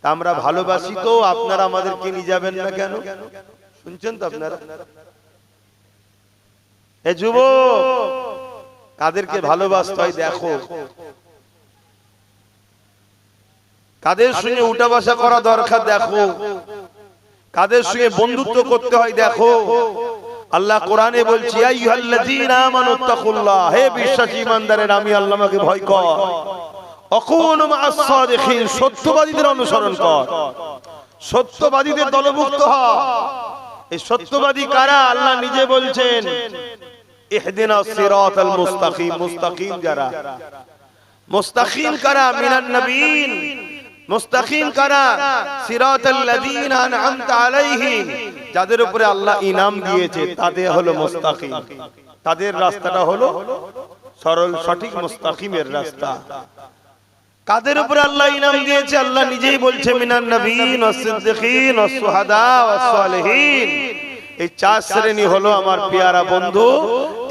আমরা ভালোবাসি তো, আপনারা আমাদেরকে নিয়ে যাবেন না কেন? শুনছেন তো আপনারা? এ যুবক, কাদেরকে ভালোবাসতে হয় দেখো, কাদের সঙ্গে উঠা বসা করা দরকার দেখো, কাদের সঙ্গে বন্ধুত্ব করতে হয় দেখো। আল্লাহ কোরআনে বলছে আইয়ুহাল্লাযীনা আমানুত্তাকুল্লাহ, হে বিশ্বাসী ইমানদারেরা আমি আল্লাহকে ভয় কর। অকুনু মা'আস সাদিকিন, সত্যবাদীদের অনুসরণ কর, সত্যবাদীদের দলভুক্ত হ। এই সত্যবাদী কারা? আল্লাহ নিজে বলছেন ইহদিনাস সিরাতাল মুস্তাকিম। মুস্তাকিম যারা, মুস্তাকিম কারা? মিনান নবীন। মুস্তাকিম কারা? সিরাতাল্লাযীনা আন'আমতা আলাইহিম, যাদের উপরে আল্লাহ ইনাম দিয়েছে তাদের হলো মুস্তাকিম। তাদের রাস্তাটা হলো সরল সঠিক মুস্তাকিমের রাস্তা। কাদের উপরে আল্লাহ ইনাম দিয়েছে? আল্লাহ নিজেই বলছে মিনান নবীন ওয়াস সিদ্দিকিন ওয়াস শুহাদা ওয়াস সালিহিন। এই চার শ্রেণী হলো আমার পেয়ারা বন্ধু,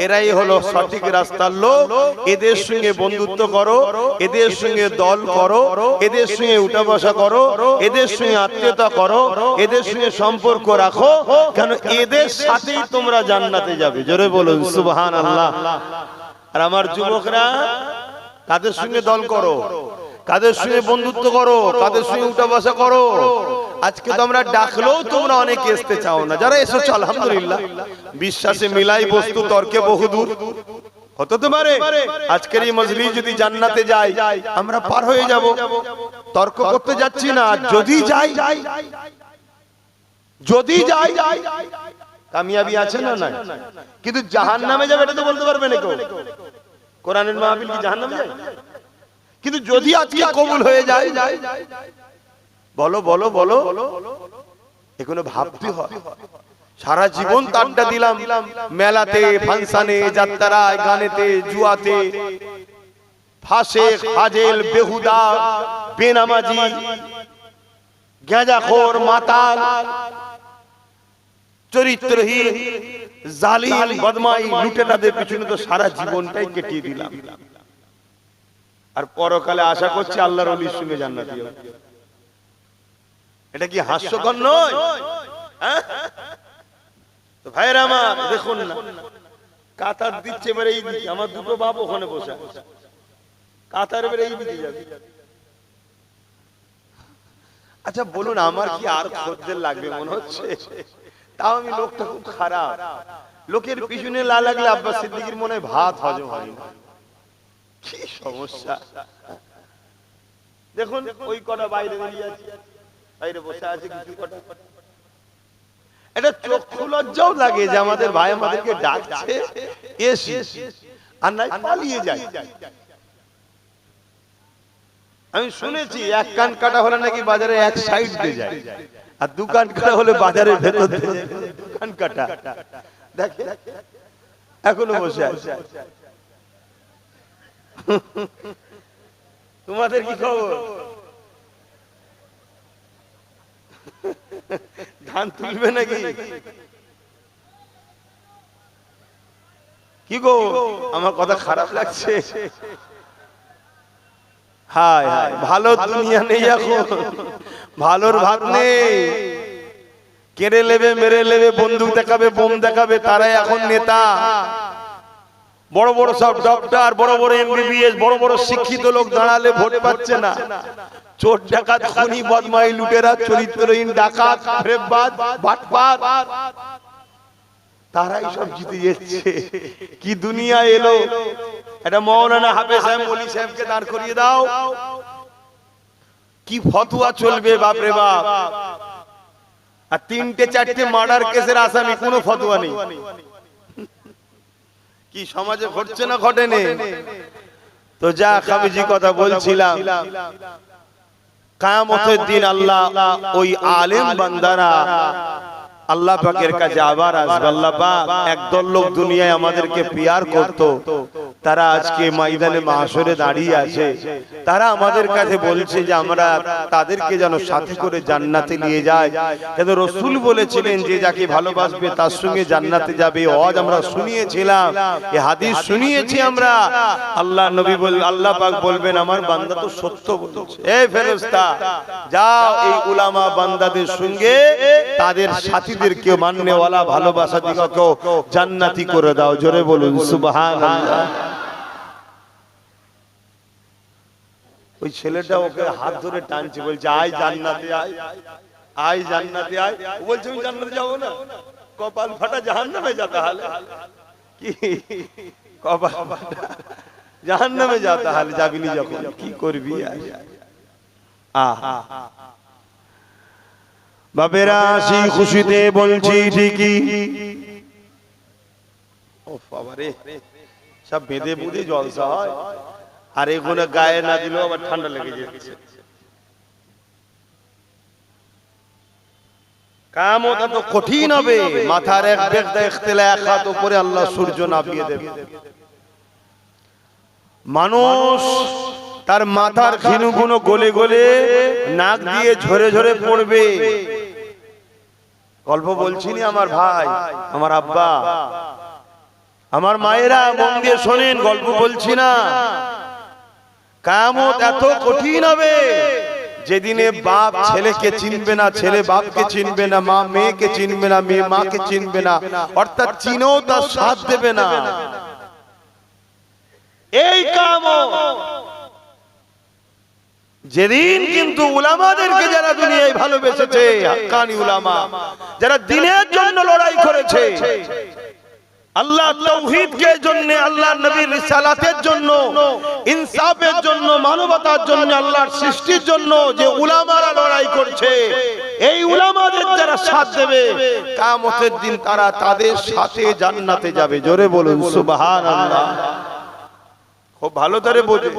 এরাই হলো সঠিক রাস্তার লোক। এদের সঙ্গে বন্ধুত্ব করো, এদের সঙ্গে দল করো, এদের সঙ্গে উঠা বসা করো, এদের সঙ্গে আত্মীয়তা করো, এদের সঙ্গে সম্পর্ক রাখো, কেন এদের সাথেই তোমরা জান্নাতে যাবে। জোরে বলুন সুবহানাল্লাহ। আর আমার যুবকরা, কাদের সঙ্গে দল করো, কাদের সঙ্গে বন্ধুত্ব করো, কাদের সঙ্গে উঠা বসা করো। আজকে তো আমরা ডাকলেও তোমরা অনেকে আসতে চাও না। যারা এসেছো আলহামদুলিল্লাহ, বিশ্বাসে মিলাই বস্তু তর্কে বহুদূর। হতে পারে আজকের এই মজলিস যদি জান্নাতে যায় আমরা পার হয়ে যাব, তর্ক করতে যাচ্ছি না। যদি যাই, যদি যাই কামিয়াবি আছে না নাই, কিন্তু জাহান্নামে যাবে এটা তো বলতে পারবে না কেউ। কোরআনের মাহফিল কি জাহান্নামে যায়? কিন্তু যদি আজকে কবুল হয়ে যায়, বলো বলো বলো, এগুলো ভাবতে হয়। সারা জীবন আড্ডা দিলাম মেলাতে, ফাংশনে, যাত্রায়, গানেতে, জুয়াতে, ফাঁসে, ফাজেল, বেহুদা, বেনামাজি, গাঁজাখোর, মাতাল, চরিত্রহীন, জালিম, বদমাই, লুটেরাদের পিছনে তো সারা জীবনটাই কেটিয়ে দিলাম। আর পরকালে আশা করছি আল্লাহর ওলির সঙ্গে জান্নাতি হবে। এটা কি হাস্যকর নয়? তো ভাইরা আমার দেখুন না, কাতার দিচ্ছে এবারে এই দিকে, আমার দুটো বাপ ওখানে বসে আছে, কাতার এবারে এই দিকে যাবে। আচ্ছা বলুন, আমার কি আর খদ্দের লাগবে মনে হচ্ছে? তাও আমি লোকটা খুব খারাপ, লোকের পিছনে লা লাগলে আব্বাস সিদ্দিকীর মনে ভাত হজম হয় না। কি সমস্যা দেখুন। ওই কটা বাইরে বেরিয়ে আছে, বাইরে বসে আছে কিছু কটা। এটা চক্ষু লজ্জাও লাগে যে আমাদের ভাই আমাদেরকে ডাকছে, এসি আর নাই পালিয়ে যায়। আমি শুনেছি এক কান কাটা হলে নাকি বাজারে এক সাইড দিয়ে যায়, আর দু কান কাটা হলে বাজারের ভেতর দিয়ে যায়। কান কাটা দেখে এখনো বসে আছে। তোমাদের কি খবর? ধান তুলবে নাকি? কি গো, আমার কথা খারাপ লাগছে? হায় হায়, ভালো দুনিয়া নেই এখন, ভালোর ভাত নেই। কেড়ে নেবে, মেরে নেবে, বন্দুক দেখাবে, বোম দেখাবে, তারাই এখন নেতা। বড় বড় সব ডক্টর, বড় বড় এমবিবিএস, বড় বড় শিক্ষিত লোক দাঁড়ালে ভোট পাচ্ছে না। চোর ডাকাত, খুনি, বদমাই, লুটেরা, চরিত্রহীন, ডাকাত, ফেরেববাজ, বাটপাত, তারাই সব জিতে যাচ্ছে। কি দুনিয়া এলো। এটা মৌলানা হাফেজ সাহেব মৌলী সাহেবকে দাঁড় করিয়ে দাও, কি ফতোয়া চলবে বাপরে বাপ। আর 3-4টে মার্ডার কেসের আসামি, কোনো ফতোয়া নেই। কি সমাজে ঘটছে না ঘটেনি? তো যা খাবিজি কথা বলছিলাম, কিয়ামতের দিন আল্লাহ ওই আলেম বান্দারা আল্লাহ পাকের কাছে আবার আসবে। আল্লাহ পাক একদল লোক দুনিয়ায় আমাদেরকে পিয়ার করত, তারা আজকে ময়দানে মাহশরে দাঁড়িয়ে আছে। তারা আমাদের কাছে বলছে যে আমরা তাদেরকে যেন সাথে করে জান্নাতে নিয়ে যাই। কিন্তু রাসূল বলেছিলেন যে যাকে ভালোবাসবে তার সঙ্গে জান্নাতে যাবে। আজ আমরা শুনিয়েছিলাম, এই হাদিস শুনিয়েছি আমরা। আল্লাহ নবী আল্লাহ পাক বলবেন আমার বান্দা তো সত্য বলছে। এই ফেরেশতা যাও এই উলামা বান্দাদের সঙ্গে তাদের সাথীদেরকে মাননেওয়ালা ভালোবাসা দিগকে জান্নাতি করে দাও। জোরে বলুন সুবহানাল্লাহ। ওই ছেলেটা ওকে হাত ধরে টানছে, বলছে আয় জান্নাতে আয়, আয় জান্নাতে আয়। ও বলছে আমি জান্নাতে যাব না, কপাল ফাটা জাহান্নামে যেতে হলে। কি কপাল ফাটা জাহান্নামে যেতে হলে যাবিনি যখন কি করবি? বাবেরা আসি খুশিতে বলছি ঠিকই। ও বাবারে, সব বেঁধে বুঝে জলসা হয়, আর এগুলো গায়ে না দিলেও আবার ঠান্ডা লেগে যাচ্ছে। কিয়ামত তো কঠিন হবে। মাথার এক বেগ দেখতেলে এক হাত উপরে আল্লাহ সূর্য নামিয়ে দেবে। মানুষ তার মাথার খিনুগুলো গলে গলে নাক দিয়ে ঝরে ঝরে পড়বে। গল্প বলছিনি আমার ভাই, আমার আব্বা, আমার মায়েরা, মন দিয়ে শোনেন, গল্প বলছি না। কিয়ামত এত কঠিন হবে যেদিনে বাপ ছেলেকে চিনবে না, ছেলে বাপকে চিনবে না, মা মেয়েকে চিনবে না, মেয়ে মাকে চিনবে না, অর্থাৎ চিনেও তার সাথ দেবে না। এই কিয়ামত যেদিন কিন্তু উলামাদেরকে যারা দুনিয়ায় ভালোবেসেছে, হাক্কানি উলামা যারা দ্বীনের জন্য লড়াই করেছে, আল্লাহ তাওহীদের জন্য, আল্লাহ নবীর রিসালাতের জন্য, ইনসাফের জন্য, মানবতার জন্য, আল্লাহর সৃষ্টির জন্য যে উলামারা লড়াই করছে, এই উলামাদের যারা সাথ দেবে কিয়ামতের দিন তারা তাদের সাথে জান্নাতে যাবে। জোরে বলুন সুবহানাল্লাহ। খুব ভালো করে বোঝে।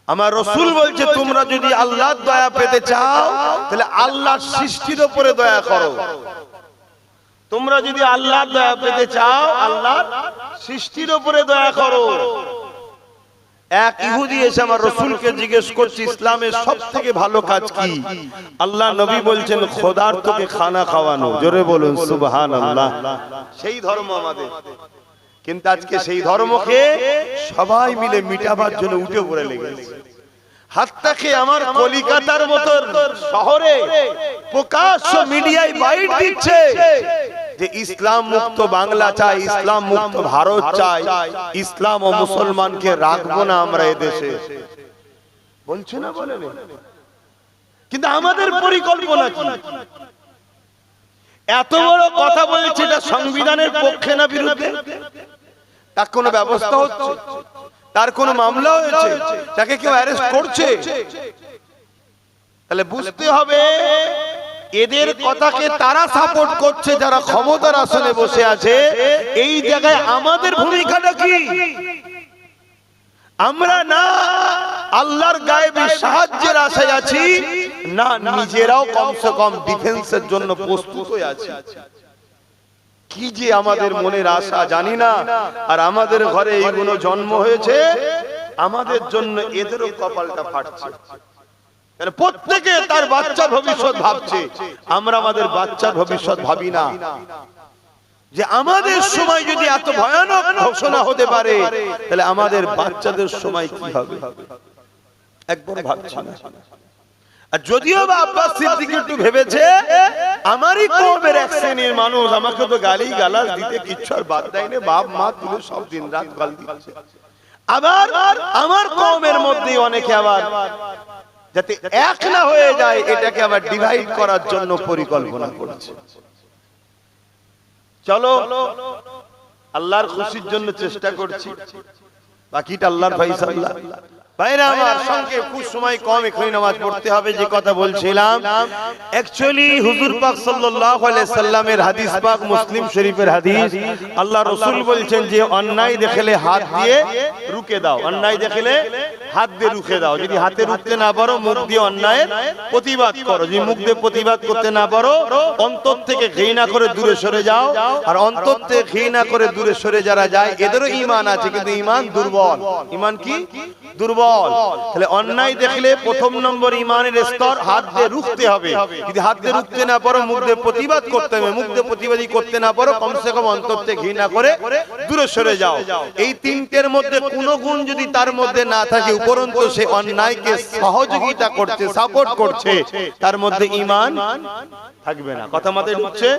আমার রাসূল বলছে তোমরা যদি আল্লাহর দয়া পেতে চাও তাহলে আল্লাহর সৃষ্টির উপরে দয়া করো। তোমরা যদি আল্লাহর দয়া পেতে চাও আল্লাহর সৃষ্টির উপরে দয়া করো। এক ইহুদি এসে আমার রাসূলকে জিজ্ঞেস করছে ইসলামের সবথেকে ভালো কাজ কি? আল্লাহ নবী বলছেন খোদার্থকে খানা খাওয়ানো। জোরে বলুন সুবহানাল্লাহ। সেই ধর্ম আমাদের, কিন্তু আজকে সেই ধর্মকে সবাই মিলে মিটাবার জন্য উঠে পড়ে লেগেছে। হাত্তাকে আমার কলিকাতার মতো শহরে প্রকাশ্য মিডিয়ায় বাইট দিচ্ছে যে ইসলাম মুক্ত বাংলা চাই, ইসলাম মুক্ত ভারত চাই, ইসলাম ও মুসলমানকে রাখবো না আমরা এদেশে। বলছে না, বলে না, কিন্তু আমাদের পরিকল্পনা কি? এত বড় কথা বলেছে, এটা সংবিধানের পক্ষে না বিরুদ্ধে? তার কোনো ব্যবস্থা হচ্ছে? তার কোনো মামলা হয়েছে? তাকে কেউ অ্যারেস্ট করছে? তাহলে বুঝতে হবে এদের কথাকে তারা সাপোর্ট করছে যারা ক্ষমতার আসনে বসে আছে। এই জায়গায় আমাদের ভূমিকাটা কি? আমরা না আল্লাহর গায়েবী সাহায্যের আশায় আছি, না নিজেরাও কমসে কম ডিফেন্সের জন্য প্রস্তুত হয়ে আছি। কি যে আমাদের মনের আশা জানি না। আর আমাদের ঘরে এইগুলো জন্ম হয়েছে, আমাদের জন্য এদেরও কপালটা ফাটছে। প্রত্যেকে তার বাচ্চার ভবিষ্যৎ ভাবছে, আমরা আমাদের বাচ্চার ভবিষ্যৎ ভাবি না। যে আমাদের সময় যদি এত ভয়ানক ঘোষণা হতে পারে তাহলে আমাদের বাচ্চাদের সময় কি হবে একবার ভাবছি না। আর যদিও বা আব্বাস সিদ্দিক একটু ভেবেছে আমারই কওমের এক শ্রেণীর মানুষ আমাকে তো গালি গালাজ দিতে কিচ্ছু আর বাদ দেয় না, বাপ মা তুলে সব দিন রাত গাল দিচ্ছে। আবার আমার কওমের মধ্যে অনেকে আবার যাতে এক না হয়ে যায় এটাকে আবার ডিভাইড করার জন্য পরিকল্পনা করছে। চলো আল্লাহর খুশির জন্য চেষ্টা করছি, বাকিটা আল্লাহর ফায়সালা। ভাইরা আমার, সঙ্গে খুব সময় কম, এখনই নামাজ পড়তে হবে। যে কথা বলছিলাম, অ্যাকচুয়ালি হুজুর পাক সাল্লাল্লাহু আলাইহি সাল্লামের হাদিস পাক মুসলিম শরীফের হাদিস, আল্লাহ রাসূল বলছেন যে অন্যায় দেখলে হাত দিয়ে রুখে দাও, অন্যায় দেখলে হাত দিয়ে রুখে দাও। যদি হাতে রুখতে না পারো, মুখ দিয়ে অন্যায়ের প্রতিবাদ করো। যদি মুখ দিয়ে প্রতিবাদ করতে না পারো, অন্তর থেকে ঘৃণা করে দূরে সরে যাও। আর অন্তর থেকে ঘৃণা করে দূরে সরে যারা যায়, এদেরও ঈমান আছে, কিন্তু ঈমান দুর্বল। ঈমান কি? দুর্বল। তাহলে অন্যায় দেখলে প্রথম নম্বর ঈমানের স্তর হাত দিয়ে রুখতে হবে। যদি হাত দিয়ে রুখতে না পারো, মুখ দিয়ে প্রতিবাদ করতে হবে। মুখ দিয়ে প্রতিবাদী করতে না পারো, কমসে কম অন্তর থেকে ঘৃণা করে দূরে সরে যাও। এই তিনটের মধ্যে কোনো গুণ যদি তার মধ্যে না থাকে, উপরন্তু সে অন্যায়কে সহযোগিতা করছে, সাপোর্ট করছে, তার মধ্যে ঈমান থাকবে না। কথা মাথায় ঢুকছে?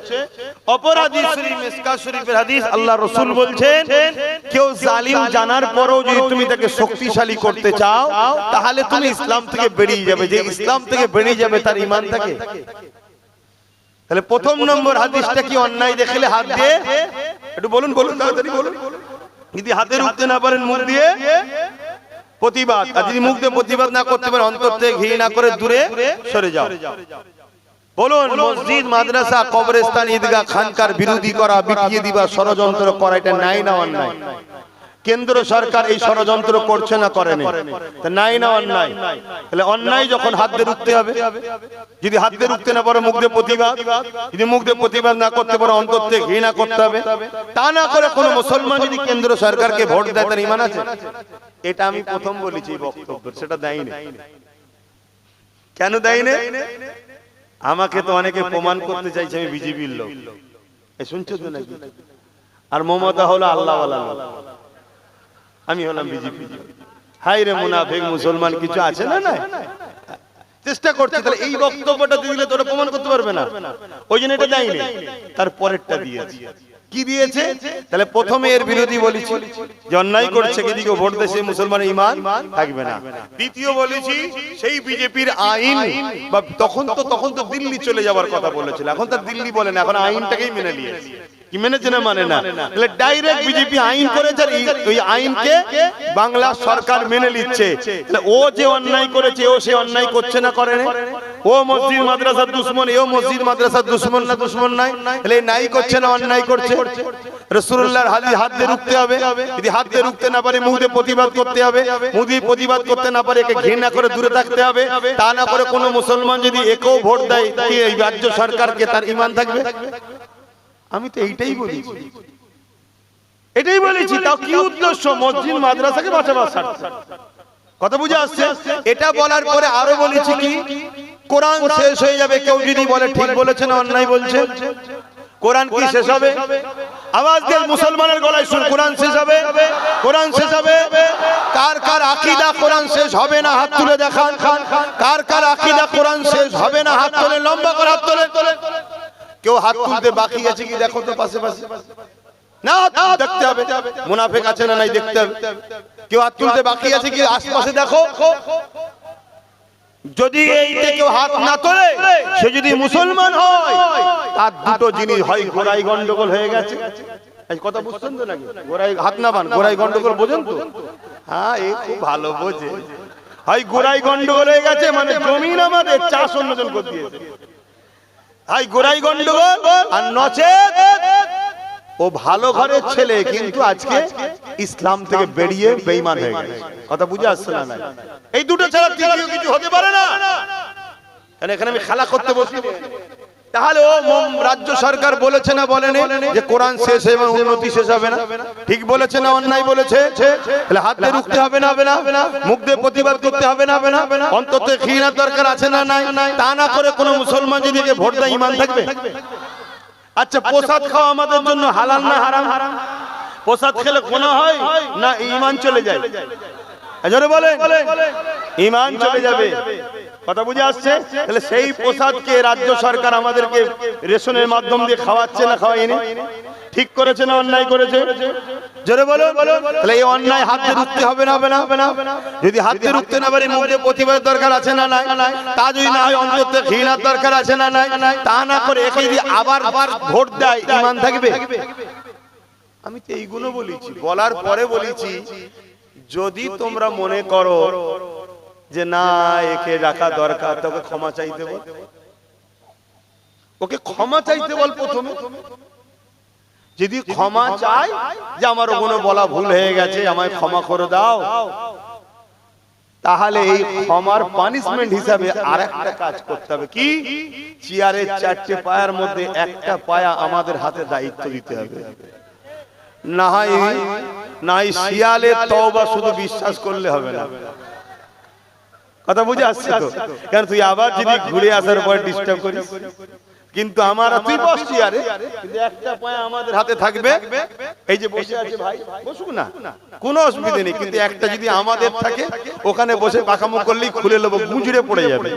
অপরাধী শরীফ মিসকাত শরীফের হাদিস, আল্লাহ রাসূল বলছেন, কেউ জালিম জানার পরেও যদি তুমি তাকে শক্তিশালী করতে চাও, তাহলে তুমি ইসলাম থেকে বেরিয়ে যাবে। যে ইসলাম থেকে বেরিয়ে যাবে, তার ঈমান থাকে। তাহলে প্রথম নম্বর হাদিসটা কি? অন্যায় দেখলে হাত দিয়ে, একটু বলুন বলুন তাড়াতাড়ি বলুন। যদি হাতে রুখতে না পারেন, মুখ দিয়ে প্রতিবাদ। আর যদি মুখ দিয়ে প্রতিবাদ না করতে পারেন, অন্তর থেকে ঘৃণা করে দূরে সরে যাও। বলুন, মসজিদ, মাদ্রাসা, কবরস্থান, ঈদগাহ, খানকার বিরোধী করা, বিটিয়ে দিবা, ষড়যন্ত্র করা, এটা নাই না অন্যায়? কেন্দ্র সরকার এই ষড়যন্ত্র করছে না করে নাই না অন্যায়? তাহলে অন্যায় যখন হাত দিয়ে রুখতে হবে। যদি হাত দিয়ে রুখতে না পারো, মুখ দিয়ে প্রতিবাদ। যদি মুখ দিয়ে প্রতিবাদ না করতে পারো, অন্তর থেকে ঘৃণা করতে হবে। তা না করে কোন মুসলমান যদি কেন্দ্র সরকারকে ভোট দেয়, তার ঈমান আছে? এটা আমি প্রথম বলেছি বক্তব্য, সেটা দেয়নি। কেন দেয়নি? আমাকে তো অনেকে প্রমাণ করতে চাইছে আমি বিজেপির লোক। শুনছো তো নাকি? আর মমতা হলো আল্লাহওয়ালা লোক, আমি হলাম বিজেপি। হাই রে মুনাফিক মুসলমান কিছু আছে না? না, চেষ্টা করছে। তাহলে এই বক্তব্যটা দিলে তোরা প্রমাণ করতে পারবে না, ওই জন্য এটা দেয়নি। তার পরেরটা দিয়েছে। কি দিয়েছে? তাহলে প্রথমে এর বিরোধী বলেছি, যে অন্যায় করছে, এদিকে ভোট দেয়, সেই মুসলমানের ঈমান থাকবে না। দ্বিতীয় বলেছি, সেই বিজেপির আইন, বা তখন তো দিল্লি চলে যাওয়ার কথা বলেছিল, এখন তার দিল্লি বলে না, এখন আইনটাকেই মেনে নিয়েছে। কি মেনেছে না? মানে না। তাহলে ডাইরেক্ট বিজেপি আইন করেছে, আর ওই আইনকে বাংলা সরকার মেনে নিচ্ছে। তাহলে ও যে অন্যায় করেছে, ও সে অন্যায় করছে না, করে না? ও মসজিদ মাদ্রাসার দুশমন, এও মসজিদ মাদ্রাসার দুশমন না? দুশমন নাই। তাহলে নাই করছে না অন্যায় করছে? রাসূলুল্লাহর হাদিস, হাত দিয়ে রুখতে হবে। যদি হাত দিয়ে রুখতে না পারে, মুখ দিয়ে প্রতিবাদ করতে হবে। মুখ দিয়ে প্রতিবাদ করতে না পারে, একে ঘৃণা করে দূরে থাকতে হবে। তা না করে কোন মুসলমান যদি একেও ভোট দেয়, এই রাজ্য সরকারকে, তার ঈমান থাকবে? আমি তো এইটাই বলেছি, এটাই বলেছি। তাও কি উদ্দেশ্য? মসজিদ মাদ্রাসাকে বাঁচাবার স্বার্থে। কথা বুঝে আসছে? এটা বলার পরে আরো বলেছি কি, কোরআন শেষ হয়ে যাবে। কেউ যদি বলে ঠিক বলেছে না অন্যায় বলছে, কোরআন কি শেষ হবে? আওয়াজ দিয়ে মুসলমানের গলায় শুন, কোরআন শেষ হবে? কোরআন শেষ হবে? কার কার আকীদা কোরআন শেষ হবে না হাত তুলে দেখান। কার কার আকীদা কোরআন শেষ হবে না হাত তুলে, লম্বা করে হাত তুলে। কেউ হাত তুলতে বাকি আছে কি? দেখো তো পাশে পাশে না, দেখতে হবে। মুনাফিক আছে না নাই দেখতে হবে। কেউ হাত তুলতে বাকি আছে কি? আশপাশে দেখো। যদি এইতে কেউ হাত না তোলে, সে যদি মুসলমান হয়, তার দুটো জিনিস হয়, গোড়াই গন্ডগোল হয়ে গেছে। কথা বুঝছেন তো নাকি? গোড়াই হাত না বান, গোড়াই গন্ডগোল বোঝেন তো? হ্যাঁ, এই খুব ভালো বোঝে। হয় গোড়াই গন্ডগোল হয়ে গেছে, মানে জমিন আমাদের, চাষ অন্যজন করে দিয়েছে। হাই গোড়াই গন্ডগোল। আর নচেত ও ভালো ঘরের ছেলে, কিন্তু আজকে ইসলাম থেকে বেরিয়ে বেঈমান হয়ে গেছে। কথা বুঝে আসছে না? এই দুটো ছাড়া তৃতীয় কিছু হতে পারে না। কারণ এখানে আমি খেলা করতে বসি। তাহলে ও রাজ্য সরকার বলেছে না বলেনি যে কোরআন শেষ এবং উন্নতি শেষ হবে না? ঠিক বলেছে না অন্যায় বলেছে? তাহলে হাতে রুখতে হবে না? হবে না। মুখ দিয়ে প্রতিবাদ করতে হবে না? হবে না। অন্তত ঘৃণার দরকার আছে না? নাই। তা না করে কোন মুসলমান যদি ভোট দেয়, ঈমান থাকবে? আচ্ছা, প্রসাদ খাওয়া আমাদের জন্য হালাল না হারাম? প্রসাদ খেলে গুনাহ হয় না ঈমান চলে যায়? জোরে বলেন। ঈমান চলে যাবে। কথা বুঝে আসছে? তাহলে সেই প্রসাদকে রাজ্য সরকার আমাদেরকে রেশনের মাধ্যম দিয়ে খাওয়াচ্ছে না খাওয়ায়নি? ঠিক করেছে না অন্যায় করেছে? জোরে বলো। তাহলে এই অন্যায় হাত দিয়ে রুখতে হবে না, হবে না? যদি হাত দিয়ে রুখতে না পারে মুখে প্রতিবাদের দরকার আছে না নাই? তা যদি না হয় অন্তত ঘৃণার দরকার আছে না নাই? তা না করে একে যদি আবার ভোট দেয় ঈমান থাকবে? আমি তো এইগুলো বলেছি, বলার পরে বলেছি যদি তোমরা মনে করো যে না একে রাখা দরকার, তোকে ক্ষমা চাইতে বল, ওকে ক্ষমা চাইতে বল প্রথমে। যদি ক্ষমা চায় যে আমার ওগুলো বলা ভুল হয়ে গেছে, আমায় ক্ষমা করে দাও, তাহলে এই ক্ষমার পানিশমেন্ট হিসাবে আরেকটা কাজ করতে হবে। কি? চেয়ারের 4টে পায়ার মধ্যে একটা পায়া আমাদের হাতে দায়িত্ব দিতে হবে। না হয় শিয়ালের তওবা শুধু বিশ্বাস করলে হবে না। কথা বুঝে আসছে তো? কারণ তুই আবার যদি ঘুরে আসার পর ডিস্টার্ব করিস, কিন্তু আমার তুই বসছি আরে, কিন্তু একটা পায়া আমাদের হাতে থাকবে। এই যে বসে আছে ভাই, বসুক না, কোনো অসুবিধা নেই, কিন্তু একটা যদি আমাদের থাকে, ওখানে বসে পাকামো করলেই খুলে নেবো, গুঁজরে পড়ে যাবে।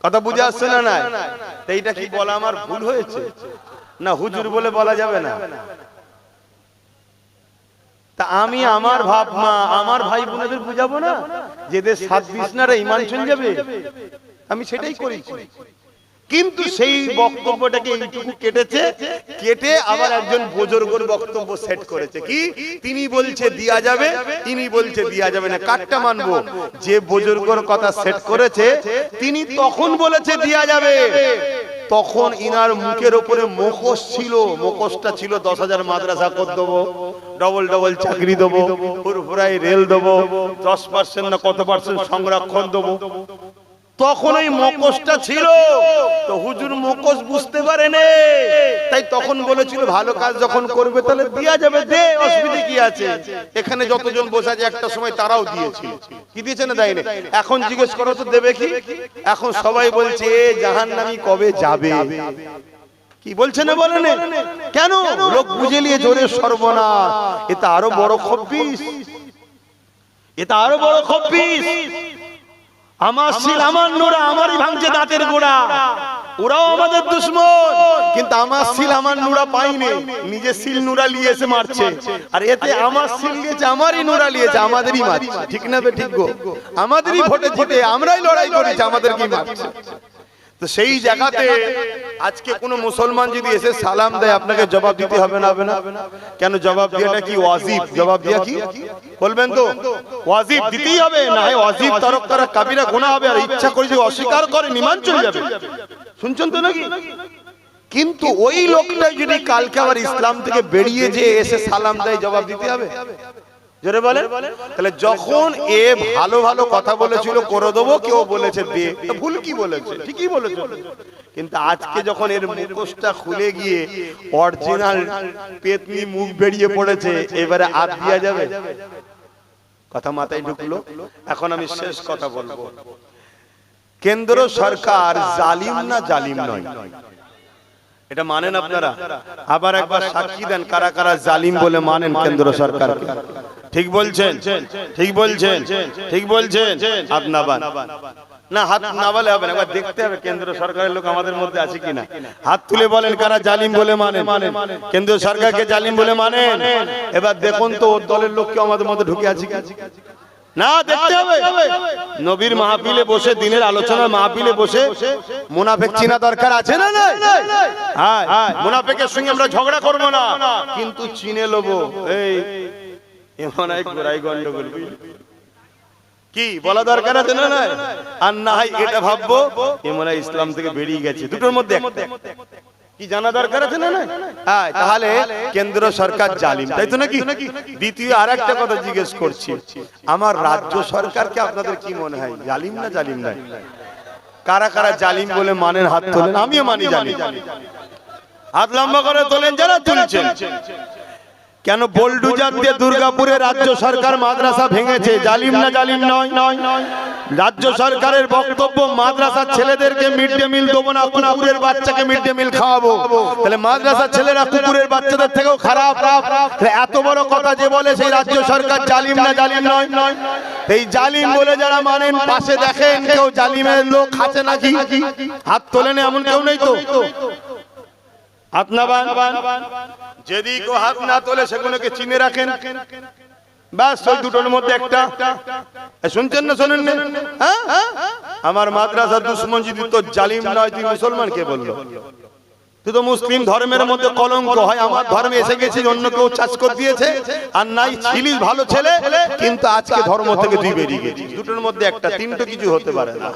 কথা বুঝে আসছে না? না এইটা কি বলা আমার ভুল হয়েছে? না হুজুর বলে বলা যাবে না? তা আমি আমার বাপ মা আমার ভাই বোনেদের বুঝাবো না যেদের সাত বিছনারে ঈমান চলে যাবে? আমি সেটাই করেছি, কিন্তু সেই বক্তব্যটাকে এইটুকু কেটে আবার একজন বুজুর্গের বক্তব্য সেট করেছে। কি? তিনি বলছে দিয়া যাবে, তিনি বলছে দিয়া যাবে না। কাটটা মানবো? যে বুজুর্গের কথা সেট করেছে তিনি তখন বলেছে দিয়া যাবে, তখন ইনার মুখের উপরে মুখোশ ছিল, মুখোশটা ছিল 10,000 মাদ্রাসা করে দেবো, ডবল চাকরি দেবো, ফুরফুরাই রেল দেবো, 10% না কত পার্সেন্ট সংরক্ষণ দেবো। তখন ওই মুখোশটা ছিল, তো হুজুর মুখোশ বুঝতে পারেনি, তাই তখন বলেছিল ভালো কাজ যখন করবে তাহলে দিয়া যাবে, দে, অসুবিধা কি আছে? এখানে যতজন বসে আছে একটা সময় তারাও দিয়েছিল, কি দিয়েছে না দেয়নি? এখন জিজ্ঞেস করো তো দেবে কি? এখন সবাই বলছে জাহান্নামী কবে যাবে, কি বলছে না বলেন? কেন? লোক বুঝে নিয়ে জোরে সর্বনাশ, এটা আরো বড় খব্বিস, এটা আরো বড় খব্বিস। আমার সিল আমার নোরা আমারই ভাঙছে দাঁতের গোড়া, ওরাও আমাদের দুশ্মন, কিন্তু আমার সিল আমার নোরা পাইনি, নিজে সিল নোরা নিয়ে এসে মারছে। আর এতে আমার সিল নিয়েছে, আমারই নোরা নিয়েছে, আমাদেরই মারছে। ঠিক না বে ঠিক গো? আমাদেরই ভোটে জিতে আমরাই লড়াই করেছি, আমাদেরকেই মারছে। তো সেই জায়গাতে আজকে কোন মুসলমান যদি এসে সালাম দেয় আপনাকে জবাব দিতে হবে না? হবে না? কেন? জবাব দেওয়াটা কি ওয়াজিব? জবাব দেওয়া কি বলবেন তো? ওয়াজিব দিতেই হবে, না হয় ওয়াজিব তরক করা কাবিরা গুনাহ হবে, আর ইচ্ছা করে যদি অস্বীকার করে ঈমান চলে যাবে। শুনছেন তো নাকি? কিন্তু ওই লোকটাই যদি কালকে আবার ইসলাম থেকে বেরিয়ে যে এসে সালাম দেয়, জবাব দিতে হবে? জোরে বলেন। তাহলে যখন এ ভালো ভালো কথা বলেছিল করে দেবো, কেউ বলেছে দে, ভুল কি বলেছে? ঠিকই বলেছে, কিন্তু আজকে যখন এর মুখোশটা খুলে গিয়ে অরিজিনাল পেতনি মুখ বেরিয়ে পড়েছে, এবারে আর দিয়া যাবে? কথা মাথায় ঢুকলো? এখন আমি শেষ কথা বলবো। কেন্দ্র সরকার জালিম না জালিম নয়, এটা মানেন আপনারা? আবার একবার সাক্ষী দেন কারা কারা জালিম বলে মানেন কেন্দ্র সরকারকে। ঠিক বলছেন? ঠিক বলছেন? ঠিক বলছেন? হাত নাবান না, হাত নাবালে হবে না, একবার দেখতে হবে কেন্দ্র সরকারের লোক আমাদের মধ্যে আছে কিনা। হাত তুলে বলেন কারা জালিম বলে মানেন, কেন্দ্র সরকারকে জালিম বলে মানেন। এবার দেখুন তো ওর দলের লোককে আমাদের মধ্যে ঢুকে আছে কি না, দেখতে হবে। নবীর মাহফিলে বসে, দিনের আলোচনার মাহফিলে বসে মুনাফিক চিনা দরকার আছে না? হ্যাঁ, মুনাফিকের সঙ্গে আমরা ঝগড়া করব না, কিন্তু চিনে লবো এই এমন এক গোড়াই গন্ডগোল কি বলা দরকার আছে না? আর না হয় এটা ভাববো এমন ইসলাম থেকে বেরিয়ে গেছে, দুটোর মধ্যে একটা কি জানা দরকার আছে না? হ্যাঁ, তাহলে কেন্দ্র সরকার জালিম, তাই তো নাকি? দ্বিতীয় আর একটা কথা জিজ্ঞেস করছি, আমার রাজ্য সরকারকে আপনাদের কি মনে হয় জালিম না জালিম নয়? কারা কারা জালিম বলে মানেন হাত তোলেন। আমিও মানি জালিম, হাত লম্বা করে তোলেন যারা তুলছেন। কেন বুলডোজার দিয়ে দুর্গাপুরে রাজ্য সরকার মাদ্রাসা ভেঙেছে, জালিম না জালিম নয়? রাজ্য সরকারের বক্তব্য মাদ্রাসার ছেলেদেরকে মিড ডে মিল দেবো না, কুকুরের বাচ্চাকে মিড ডে মিল খাওয়াবো। তাহলে মাদ্রাসার ছেলেরা কুকুরের বাচ্চাদের থেকেও খারাপ। তাহলে এত বড় কথা যে বলে সেই রাজ্য সরকার জালিম না জালিম নয়? এই জালিম বলে যারা মানেন পাশে দেখেন কেউ জালিমের লোক আছে নাকি? হাত তোলেন, এমন কেউ নেই তো? হাত না বান, যদি কেউ হাত না তোলে সেগুলোকে চিনে রাখেন। বাস ওই দুটোর মধ্যে একটা। শুনছেন না শোনেন না? আমার মাদ্রাসার দুশ্মন যদি তো জালিম নয়, তুই মুসলমান কে বললো? তুই তো মুসলিম ধর্মের মধ্যে কলঙ্ক হয়। আমার ধর্মে এসে গেছিস, অন্য কেউ চাষ করে দিয়েছে, আর নাই ছিলিস ভালো ছেলে, কিন্তু আজকে ধর্ম থেকে তুই বেরিয়ে গেছিস। দুটোর মধ্যে একটা, তিনটে কিছু হতে পারে না।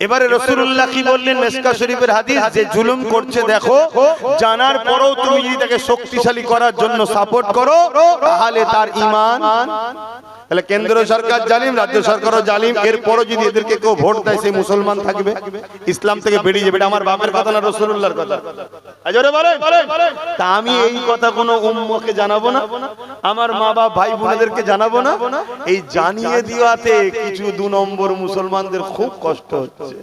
এবারে রাসূলুল্লাহ কি বললেন মিসকা শরীফের হাদিস, যে জুলুম করছে দেখো, জানার পরেও তুমি যদি তাকে শক্তিশালী করার জন্য সাপোর্ট করো, তাহলে তার ঈমান। তাহলে কেন্দ্র সরকার জালিম, রাজ্য সরকারও জালিম, এরপরও যদি এদেরকে কেউ ভোট দেয় সেই মুসলমান থাকবে, ইসলাম থেকে বেরিয়ে যাবে। এটা আমার বাপের কথা না, রাসূলুল্লাহর কথা। আজরে বলেন, তা আমি এই কথা কোনো উম্মকে জানাবো না, আমার মা বাপ ভাই বোনেদেরকে জানাবো না? এই জানিয়ে দেওয়াতে কিছু 2 নম্বর মুসলমানদের খুব কষ্ট হচ্ছে।